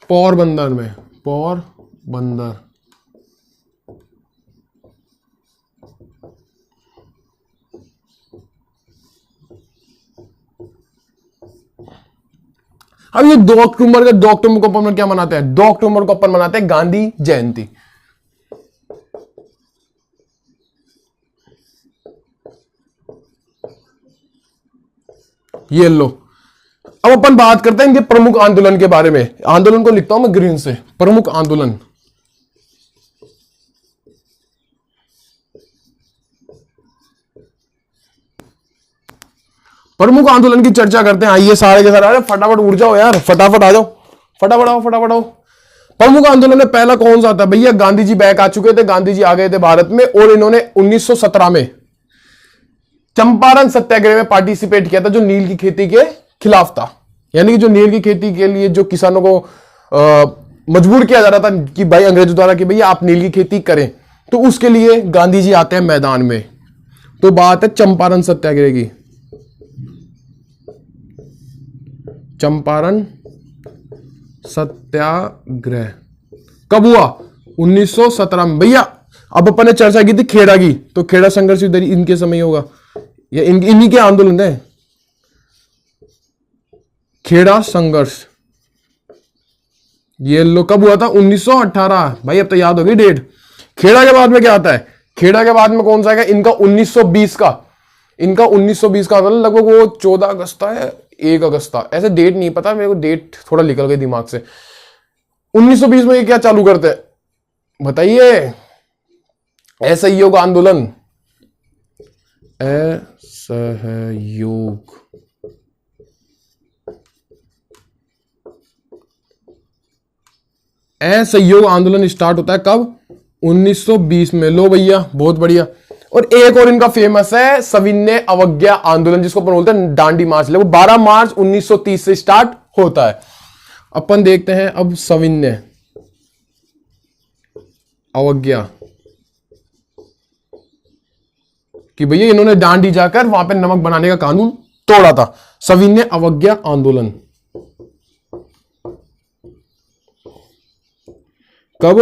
Speaker 1: पोरबंदर में, पोरबंदर। अब ये 2 अक्टूबर को अपन क्या मनाते हैं? 2 अक्टूबर को अपन मनाते हैं गांधी जयंती। ये लो। अब अपन बात करते हैं इनके प्रमुख आंदोलन के बारे में। आंदोलन को लिखता हूं मैं ग्रीन से, प्रमुख आंदोलन। प्रमुख आंदोलन की चर्चा करते हैं। आइए सारे के सारे, फटाफट उड़ जाओ यार, फटाफट आ जाओ, फटाफट आओ, फटाफट आओ। प्रमुख आंदोलन में पहला कौन सा था भैया? गांधी जी बैक आ चुके थे, गांधी जी आ गए थे भारत में, और इन्होंने 1917 में चंपारण सत्याग्रह में पार्टिसिपेट किया था, जो नील की खेती के खिलाफ था। यानी कि जो नील की खेती के लिए जो किसानों को मजबूर किया जा रहा था कि भाई अंग्रेजों द्वारा कि भैया आप नील की खेती करें, तो उसके लिए गांधी जी आते हैं मैदान में। तो बात है चंपारण सत्याग्रह की। चंपारण सत्याग्रह कब हुआ? 1917 में। भैया अब अपन ने चर्चा की थी खेड़ा की, तो खेड़ा संघर्ष इधर इनके समय होगा या इन्हीं के आंदोलन है। खेड़ा संघर्ष ये लो कब हुआ था? 1918। भाई अब तो याद होगी डेट। खेड़ा के बाद में क्या आता है? खेड़ा के बाद में कौन सा है? इनका 1920 का, इनका 1920 का लगभग वो 14 अगस्त है, 1 अगस्त था, ऐसे डेट नहीं पता मेरे को, डेट थोड़ा निकल गई दिमाग से। 1920 में ये क्या चालू करते हैं बताइए? असहयोग आंदोलन, असहयोग असहयोग आंदोलन स्टार्ट होता है कब? 1920 में। लो भैया बहुत बढ़िया। और एक और इनका फेमस है सविनय अवज्ञा आंदोलन, जिसको अपन बोलते हैं दांडी मार्च। वो 12 मार्च 1930 से स्टार्ट होता है। अपन देखते हैं अब सविनय अवज्ञा कि भैया इन्होंने दांडी जाकर वहां पे नमक बनाने का कानून तोड़ा था। सविनय अवज्ञा आंदोलन कब?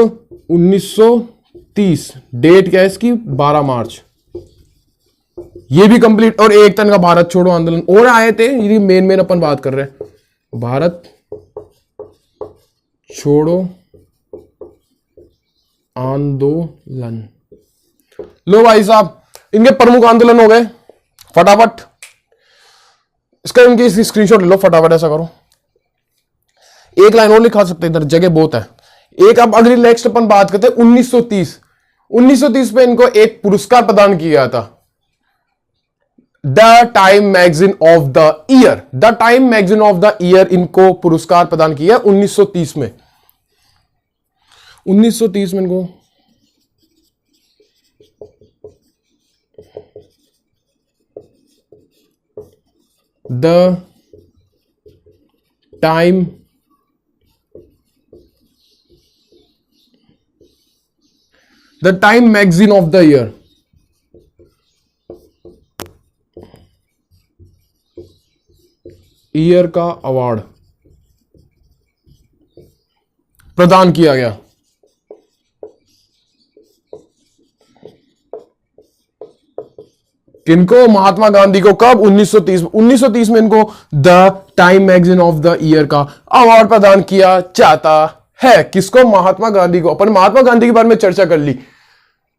Speaker 1: 1930। डेट क्या है इसकी? 12 मार्च। ये भी कंप्लीट। और एक तरह का भारत छोड़ो आंदोलन और आए थे, ये मेन अपन बात कर रहे हैं, भारत छोड़ो आंदोलन। लो भाई साहब इनके प्रमुख आंदोलन हो गए फटाफट। इसका इनकी स्क्रीनशॉट ले लो फटाफट। ऐसा करो, एक लाइन और लिखा सकते, इधर जगह बहुत है। एक अब अगली नेक्स्ट अपन बात करते हैं 1930। 1930 में इनको एक पुरस्कार प्रदान किया गया था, the time magazine of the year. The time magazine of the year इनको पुरस्कार प्रदान किया 1930 में। 1930 में इनको the time magazine of the year का अवार्ड प्रदान किया गया। किनको? महात्मा गांधी को। कब? 1930 में। 1930 में इनको the time magazine of the year का अवार्ड प्रदान किया जाता है। किसको? महात्मा गांधी को। अपन महात्मा गांधी के बारे में चर्चा कर ली,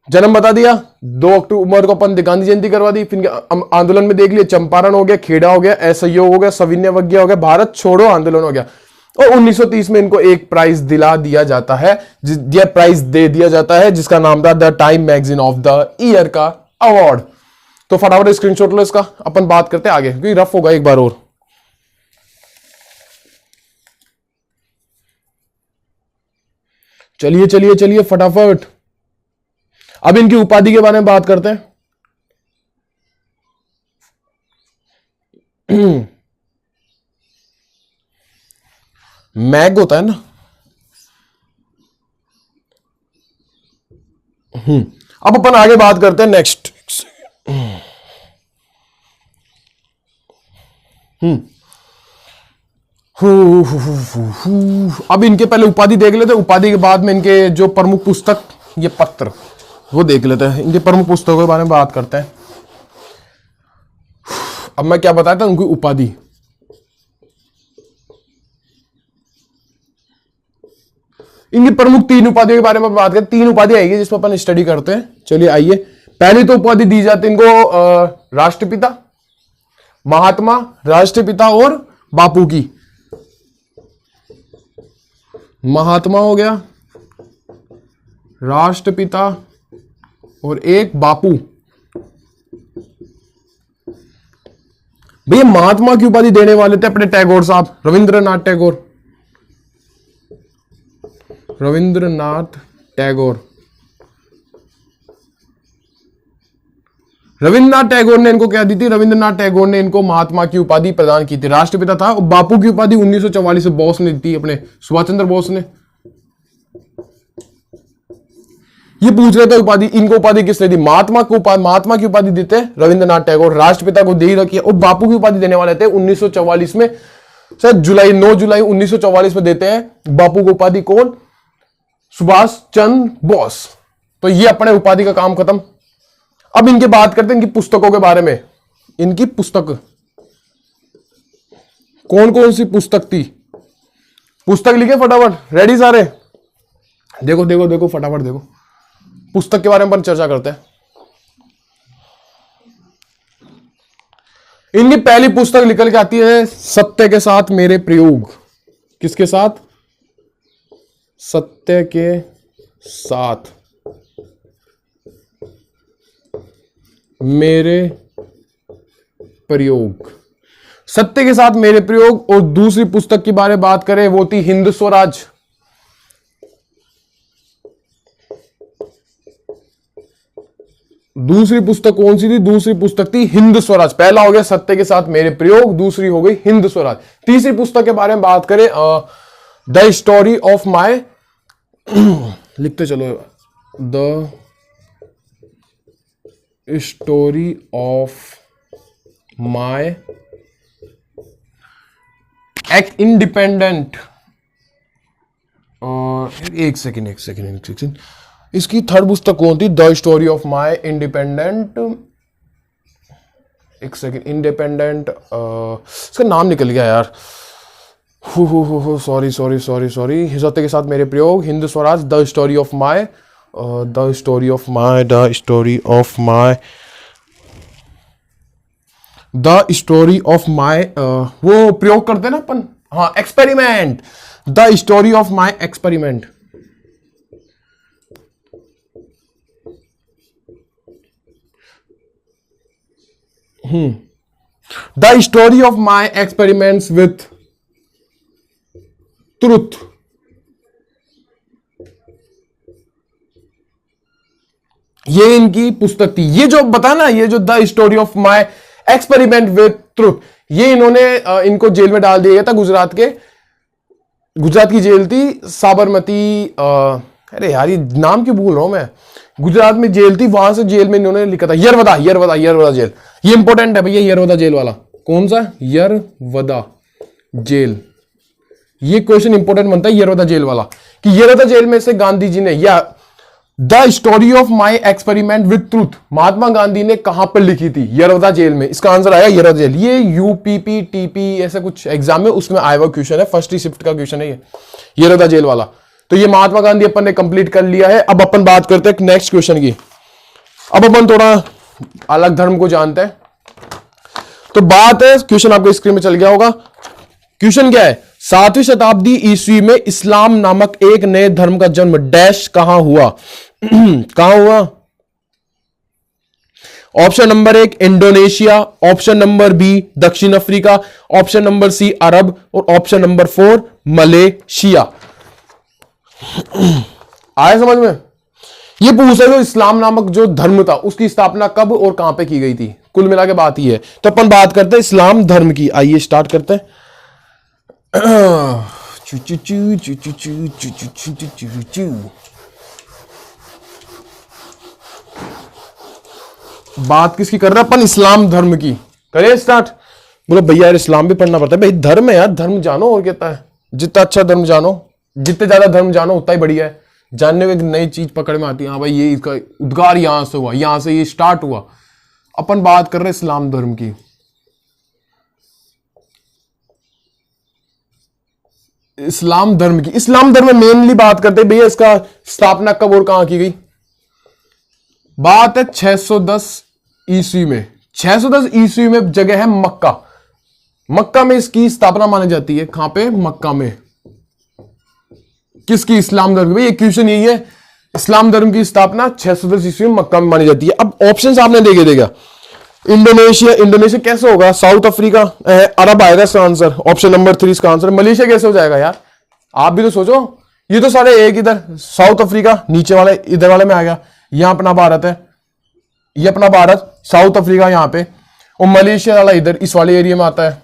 Speaker 1: जन्म बता दिया, 2 अक्टूबर को अपन गांधी जयंती करवा दी। फिर आंदोलन में देख लिया, चंपारण हो गया, खेड़ा हो गया, असहयोग हो गया, सविनय अवज्ञा हो गया, भारत छोड़ो आंदोलन हो गया। और 1930 में इनको एक प्राइज दिला दिया जाता है, प्राइज दे दिया जाता है जिसका नाम था the time magazine of the year का अवार्ड। तो फटाफट स्क्रीनशॉट लो इसका, अपन बात करते हैं आगे क्योंकि रफ होगा एक बार और। चलिए चलिए चलिए फटाफट। अब इनकी उपाधि के बारे में बात करते हैं। मैग होता है ना। अब अपन आगे बात करते हैं नेक्स्ट। अब इनके पहले उपाधि देख लेते हैं, उपाधि के बाद में इनके जो प्रमुख पुस्तक, ये पत्र वो देख लेते हैं। इनके प्रमुख पुस्तकों के बारे में बात करते हैं। अब मैं क्या बताया था उनकी उपाधि। इनकी प्रमुख 3 उपाधियों के बारे में बात करते हैं। 3 उपाधि आएगी जिसमें अपन स्टडी करते हैं। चलिए आइए। पहली तो उपाधि दी जाती है इनको राष्ट्रपिता, महात्मा, राष्ट्रपिता और बापू की। महात्मा हो गया, राष्ट्रपिता और एक बापू। भैया महात्मा की उपाधि देने वाले थे अपने टैगोर साहब, रविंद्रनाथ टैगोर। रविंद्रनाथ टैगोर ने इनको क्या दी थी? रविंद्रनाथ टैगोर ने इनको महात्मा की उपाधि प्रदान की थी। राष्ट्रपिता था। और बापू की उपाधि 1944 में बोस ने दी थी, अपने सुभाष चंद्र बोस ने। ये पूछ रहे थे उपाधि, इनको उपाधि किसने दी? महात्मा की उपाधि देते रविंद्रनाथ टैगोर, राष्ट्रपिता को दे ही रखी है। और बापू की उपाधि देने वाले थे 1944 में, शायद 9 जुलाई 1944 में देते हैं बापू को उपाधि। कौन? सुभाष चंद्र बोस। तो ये अपने उपाधि का काम खत्म। अब इनके बात करते हैं इनकी पुस्तकों के बारे में। इनकी पुस्तक कौन कौन सी पुस्तक थी, पुस्तक लिखे फटाफट, रेडी सारे, देखो देखो देखो फटाफट देखो, पुस्तक के बारे में अपन चर्चा करते हैं। इनकी पहली पुस्तक निकल के आती है सत्य के साथ मेरे प्रयोग। किसके साथ? सत्य के साथ मेरे प्रयोग। सत्य के साथ मेरे प्रयोग। और दूसरी पुस्तक की बारे बात करें वो थी हिंद स्वराज। दूसरी पुस्तक कौन सी थी? दूसरी पुस्तक थी हिंद स्वराज। पहला हो गया सत्य के साथ मेरे प्रयोग, दूसरी हो गई हिंद स्वराज। तीसरी पुस्तक के बारे में बात करें द स्टोरी ऑफ माय, लिखते चलो, the story of my independent. एक सेकेंड, इसकी थर्ड पुस्तक कौन थी? The story of my independent, एक सेकेंड, इंडिपेंडेंट, इसका नाम निकल गया यार, सॉरी सत्य के साथ मेरे प्रयोग, Hind Swaraj, the story of my, वो प्रयोग करते हैं ना अपन, हाँ, experiment, the story of my experiment. The story of my experiments with truth. ये इनकी पुस्तक थी। ये जो बता ना, ये जो the story of my experiment with truth, ये इन्होंने इनको जेल में डाल दिया गया था। गुजरात की जेल थी साबरमती, अरे यार ये नाम क्यों भूल रहा हूं मैं, गुजरात में जेल थी, वहां से जेल में इन्होंने लिखा था यरवदा जेल। ये इंपॉर्टेंट है भैया, यरवदा जेल वाला कौन सा? यरवदा जेल। ये क्वेश्चन इंपॉर्टेंट बनता है यरवदा जेल वाला, कि यरवदा जेल में से गांधी जी ने, या the story of my experiment with truth Mahatma Gandhi ने कहां पर लिखी थी? यरवदा जेल में। इसका आंसर आया यरवदा जेल। ये यूपीपी टीपी ऐसा कुछ एग्जाम में उसमें आया हुआ क्वेश्चन है, फर्स्ट ही शिफ्ट का क्वेश्चन है ये, यरवदा जेल वाला। तो ये महात्मा गांधी अपन ने कंप्लीट कर लिया है। अब अपन बात करते हैं नेक्स्ट क्वेश्चन की। अब अपन थोड़ा अलग धर्म को जानते हैं। तो बात है, क्वेश्चन आपके स्क्रीन में चल गया होगा। क्वेश्चन क्या है? 7वीं शताब्दी ईस्वी में इस्लाम नामक एक नए धर्म का जन्म डैश कहां हुआ? कहां हुआ? Option number 1 Indonesia, option number B दक्षिण अफ्रीका, ऑप्शन नंबर सी अरब, और ऑप्शन नंबर 4 मलेशिया। आया समझ में? ये पूछ रहे हो इस्लाम नामक जो धर्म था उसकी स्थापना कब और कहां पे की गई थी। कुल मिला के बात ही है। तो अपन बात करते हैं इस्लाम धर्म की। आइए स्टार्ट करते हैं। बात किसकी कर रहे हैं अपन? इस्लाम धर्म की। करें स्टार्ट। बोलो भैया यार इस्लाम भी पढ़ना पड़ता है। भाई धर्म है यार, धर्म जानो और कहता है। जितना अच्छा धर्म जानो, जितने ज्यादा धर्म जानो उतना ही बढ़िया है। जानने को एक नई चीज पकड़ में आती है। हाँ भाई ये इसका उद्गार यहां से हुआ, यहां से ये स्टार्ट हुआ। अपन बात कर रहे हैं इस्लाम धर्म की। इस्लाम धर्म की, इस्लाम धर्म में मेनली बात करते हैं भैया इसका स्थापना कब और कहां की गई। बात है 610 ईस्वी में। 610 ईस्वी में जगह है मक्का। मक्का में इसकी स्थापना मानी जाती है। कहां पे? मक्का में। किसकी? इस्लाम धर्म की। ये क्वेश्चन यही है, इस्लाम धर्म की स्थापना 610 ईस्वी में मक्का में मानी जाती है। अब ऑप्शन आपने देखे देगा। इंडोनेशिया, इंडोनेशिया कैसे होगा? साउथ अफ्रीका, अरब आएगा इसका आंसर। ऑप्शन नंबर 3 इसका आंसर। मलेशिया कैसे हो जाएगा यार? आप भी तो सोचो। ये तो सारे एक, इधर साउथ अफ्रीका नीचे वाले इधर वाले में आ गया। यहां अपना भारत है, ये अपना भारत, साउथ अफ्रीका यहां पे, और मलेशिया वाला इधर इस वाले एरिया में आता है।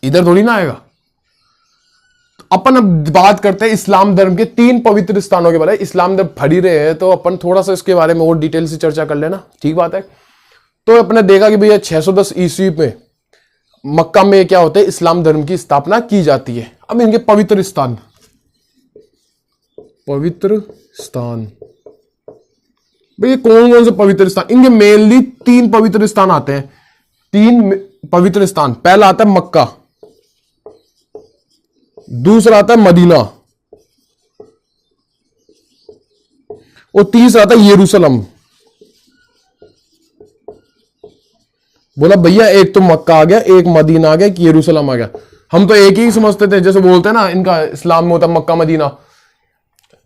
Speaker 1: इधर थोड़ी ना आएगा। अपन अब बात करते हैं इस्लाम धर्म के 3 पवित्र स्थानों के बारे में। इस्लाम धर्म पढ़ ही रहे हैं तो अपन थोड़ा सा इसके बारे में और डिटेल से चर्चा कर लेना, ठीक बात है। तो अपने देखा कि भैया 610 ईस्वी में मक्का में क्या होता है? इस्लाम धर्म की स्थापना की जाती है। अब इनके पवित्र स्थान, पवित्र स्थान। भाई कौन कौन से पवित्र स्थान? इनके मेनली 3 पवित्र स्थान आते हैं। 3 पवित्र स्थान। पहला आता है मक्का, दूसरा आता है मदीना और तीसरा आता है यरूशलेम। बोला भैया एक तो मक्का आ गया, एक मदीना आ गया, एक यरूशलेम आ गया। हम तो एक ही समझते थे, जैसे बोलते हैं ना इनका इस्लाम में होता है मक्का मदीना,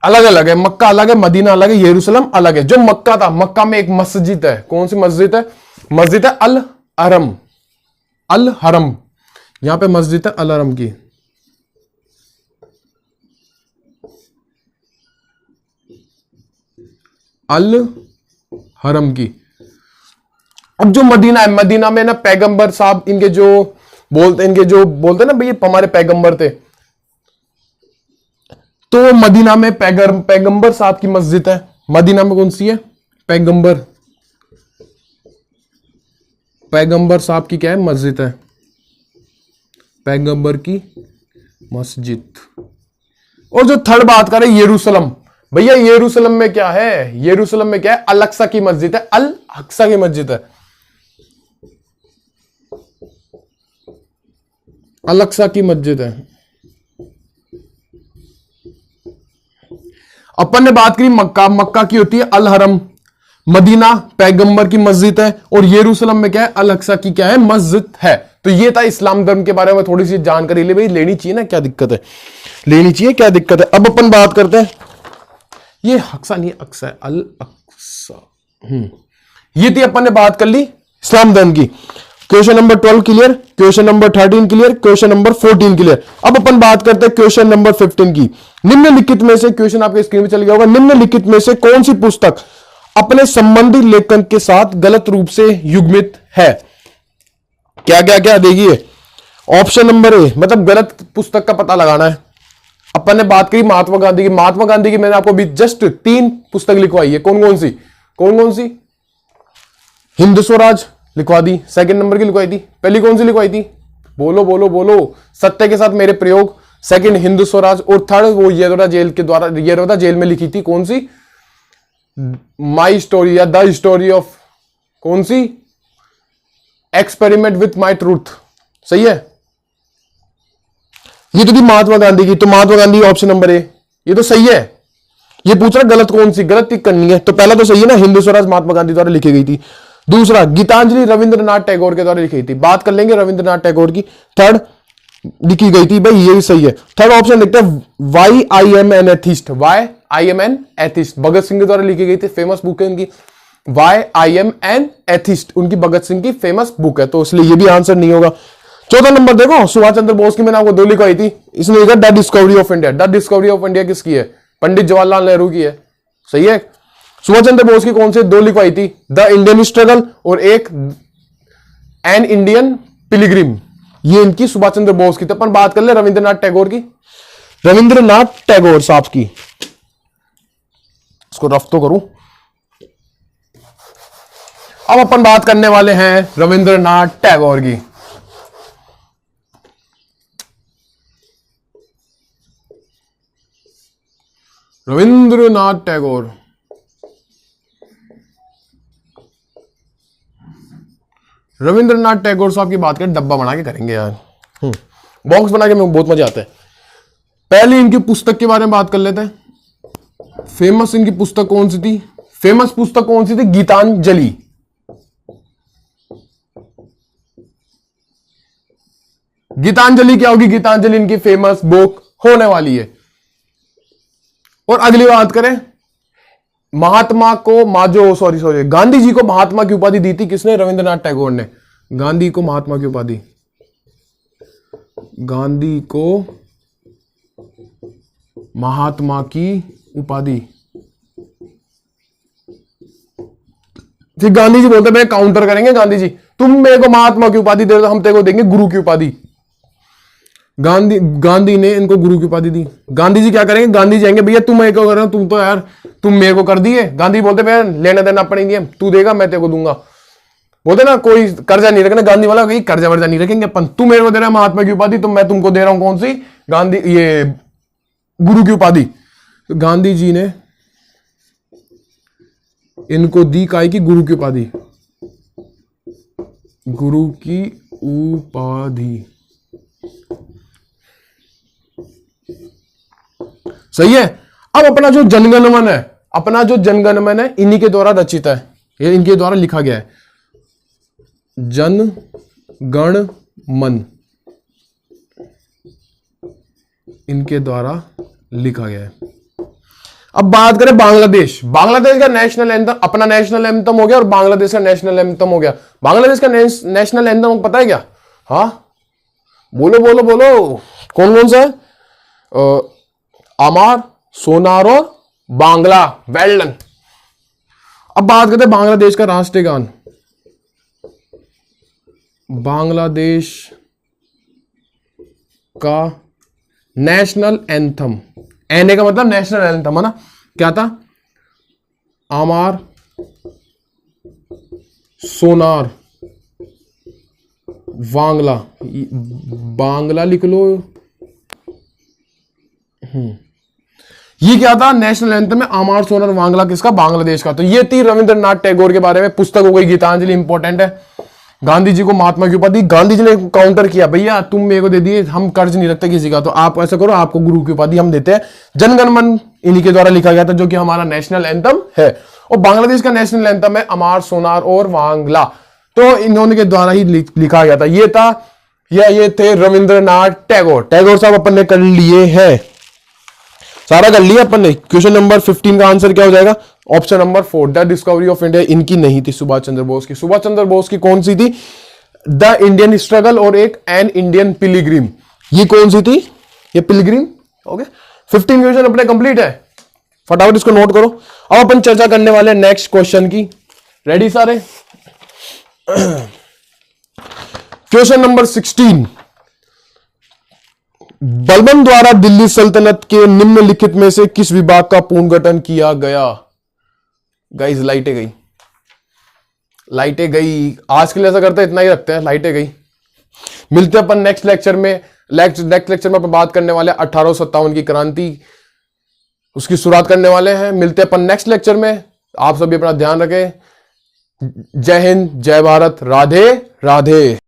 Speaker 1: अलग अलग है। मक्का अलग है, मदीना अलग है, यरूशलेम अलग है। जो मक्का था, मक्का में एक मस्जिद है। कौन सी मस्जिद है? मस्जिद है अल हरम। अल हरम, यहां पे मस्जिद है अल हरम की। अल हरम की। अब जो मदीना है, मदीना में ना पैगंबर साहब इनके जो बोलते ना भैया हमारे पैगंबर थे, तो मदीना में पैगंबर साहब की मस्जिद है। मदीना में कौन सी है? पैगंबर साहब की क्या है? मस्जिद है, पैगंबर की मस्जिद। और जो थर्ड बात करें यरूशलेम, भैया यरूशलेम में क्या है? यरूशलेम में क्या है? अल अक्सा की मस्जिद है, अल अक्सा की मस्जिद है, अल अक्सा की मस्जिद है। अपन ने बात करी मक्का, मक्का की होती है अल हरम, मदीना पैगंबर की मस्जिद है, और यरूशलेम में क्या है? अल अक्सा की क्या है? मस्जिद है। तो ये था इस्लाम धर्म के बारे में थोड़ी सी जानकारी ले भाई, लेनी चाहिए ना, क्या दिक्कत है? लेनी चाहिए, क्या दिक्कत है? अब अपन बात करते हैं, ये अक्सा नहीं अक्सा है, अल अक्सा। ये थी अपन ने बात कर ली इस्लाम धर्म की। Question number 12 clear, question number 13 clear, question number 14 clear. अब अपन बात करते हैं क्वेश्चन नंबर 15 की। निम्नलिखित में से, क्वेश्चन आपके स्क्रीन पे चल गया होगा, निम्नलिखित में से कौन सी पुस्तक अपने संबंधित लेखन के साथ गलत रूप से युग्मित है? क्या क्या क्या देखिए, ऑप्शन नंबर ए, मतलब गलत पुस्तक का पता लगाना है। अपन ने बात करी महात्मा गांधी की। महात्मा गांधी की मैंने आपको भी जस्ट 3 पुस्तक लिखवाई है। कौन कौन सी? हिंद स्वराज लिखवा दी, सेकंड नंबर की लिखवाई थी। पहली कौन सी लिखवाई थी? बोलो बोलो बोलो। सत्य के साथ मेरे प्रयोग, सेकंड हिंद स्वराज, और थर्ड वो येरवडा जेल के द्वारा, येरवडा जेल में लिखी थी। कौन सी? माई स्टोरी या द स्टोरी ऑफ, कौन सी? Experiment with my truth. सही है। ये तो थी महात्मा गांधी की, तो Mahatma Gandhi option number A, ये तो सही है। ये पूछ रहा गलत कौन सी? गलत टिक करनी है, तो पहला तो सही है ना, हिंद स्वराज महात्मा गांधी द्वारा लिखी गई थी। दूसरा गीतांजलि रविंद्रनाथ टैगोर के द्वारा लिखी थी, बात कर लेंगे रविंद्रनाथ टैगोर की। थर्ड लिखी गई थी, भाई ये भी सही है। थर्ड ऑप्शन लिखते हैं why I am an atheist. Why I am an atheist Bhagat Singh के द्वारा लिखी गई थी, फेमस बुक है उनकी। Why I am an atheist उनकी भगत सिंह की फेमस बुक है, तो इसलिए ये भी आंसर नहीं होगा। चौथा नंबर देखो, सुभाष चंद्र बोस की मैंने आपको 2 लिखवाई थी। इसने लिखा the discovery of India. The discovery of India किसकी है? पंडित जवाहरलाल नेहरू की है। सही है। सुभाष चंद्र बोस की कौन से 2 लिखवाई थी? द इंडियन स्ट्रगल और एक एन इंडियन पिलग्रिम, ये इनकी सुभाष चंद्र बोस की। तो अपन बात कर ले रविंद्रनाथ टैगोर की, रविंद्रनाथ टैगोर साहब की। इसको रफ तो करूं। अब अपन बात करने वाले हैं रविंद्रनाथ टैगोर की। रविंद्रनाथ टैगोर, रविंद्रनाथ टैगोर साहब की बात करें, डब्बा बना के करेंगे यार, बॉक्स बना के में बहुत मजा आता है। पहले इनकी पुस्तक के बारे में बात कर लेते हैं। फेमस इनकी पुस्तक कौन सी थी? फेमस पुस्तक कौन सी थी? गीतांजलि। गीतांजलि क्या होगी? गीतांजलि इनकी फेमस बुक होने वाली है। और अगली बात करें, महात्मा को गांधी जी को महात्मा की उपाधि दी थी किसने? रविंद्रनाथ टैगोर ने। गांधी को महात्मा की उपाधि, गांधी को महात्मा की उपाधि। फिर गांधी जी बोलते हैं काउंटर करेंगे, गांधी जी तुम मेरे को महात्मा की उपाधि दे दो, हम तेरे को देंगे गुरु की उपाधि। गांधी ने इनको गुरु की उपाधि दी। गांधी जी क्या करेंगे? गांधी जी आएंगे, भैया तुम मेरे को कर रहे हो, तुम तो यार तुम मेरे को कर दिए। गांधी बोलते भैया लेना देना अपने नहीं है, तू देगा मैं तेरे को दूंगा। बोलते ना कोई कर्जा नहीं रखना, गांधी वाला कहीं कर्जा वर्जा नहीं रखेंगे अपन। तू मेरे को दे रहा है महात्मा की उपाधि, तो मैं तुमको दे रहा हूं कौन सी? गांधी ये गुरु की उपाधि। तो गांधी जी ने इनको दी काय की गुरु की उपाधि, गुरु की उपाधि। सही है। अब अपना जो जनगणमन है, अपना जो जनगणमन है इन्हीं के द्वारा रचित है, ये इनके द्वारा लिखा गया है। जन गण मन इनके द्वारा लिखा गया है। अब बात करें बांग्लादेश। बांग्लादेश का नेशनल एंथम, अपना नेशनल एंथम हो गया और बांग्लादेश का नेशनल एंथम हो गया। बांग्लादेश का नेशनल एंथम पता है क्या? हाँ बोलो बोलो बोलो, कौन कौन सा है? अमार, सोनार और बांग्ला। Well done. अब बात करते हैं बांग्लादेश का राष्ट्रीय गान। बांग्लादेश का नेशनल एंथम, एनए का मतलब नेशनल एंथम है ना, क्या था? अमार, सोनार, बांग्ला। बांग्ला लिख लो। ये क्या था? नेशनल एंथम में अमार, सोनार, बांग्ला। किसका? बांग्लादेश का। तो ये थी रविंद्रनाथ टैगोर के बारे में। पुस्तक हो गई गीतांजलि, इंपॉर्टेंट है। गांधी जी को महात्मा की उपाधि, गांधी जी ने काउंटर किया, भैया तुम मेरे को दे दिए, हम कर्ज नहीं रखते किसी का, तो आप ऐसा करो, आपको गुरु की उपाधि हम देते हैं। जनगण मन इन्हीं के द्वारा लिखा गया था, जो कि हमारा नेशनल एंथम है। और बांग्लादेश का नेशनल एंथम है अमार, सोनार और बांग्ला। तो इन्होंने के द्वारा ही लिखा गया था। ये था, ये थे रविंद्रनाथ टैगोर। टैगोर साहब अपन ने कर लिए हैं, सारा कर लिया अपन ने। क्वेश्चन नंबर 15 का आंसर क्या हो जाएगा? Option number 4, the discovery of India. इनकी नहीं थी, सुभाष चंद्र बोस की। सुभाष चंद्र बोस की कौन सी थी? द इंडियन स्ट्रगल और एक एन इंडियन पिलग्रिम। ये कौन सी थी? ये पिलग्रिम। ओके, 15 क्वेश्चन अपने कंप्लीट है। फटाफट इसको नोट करो। अब अपन चर्चा करने वाले हैं नेक्स्ट क्वेश्चन की। रेडी सारे? क्वेश्चन नंबर 16, बलबन द्वारा दिल्ली सल्तनत के निम्नलिखित में से किस विभाग का पुनर्गठन किया गया? गाइस लाइटें गई, लाइटें गई। आज के लिए ऐसा करते हैं, इतना ही रखते हैं, लाइटें गई। मिलते हैं अपन नेक्स्ट लेक्चर में। नेक्स्ट लेक्चर में अपन बात करने वाले 1857 की क्रांति, उसकी शुरुआत करने वाले हैं। मिलते हैं अपन नेक्स्ट लेक्चर में। आप सभी अपना ध्यान रखें। जय हिंद, जय भारत, राधे राधे।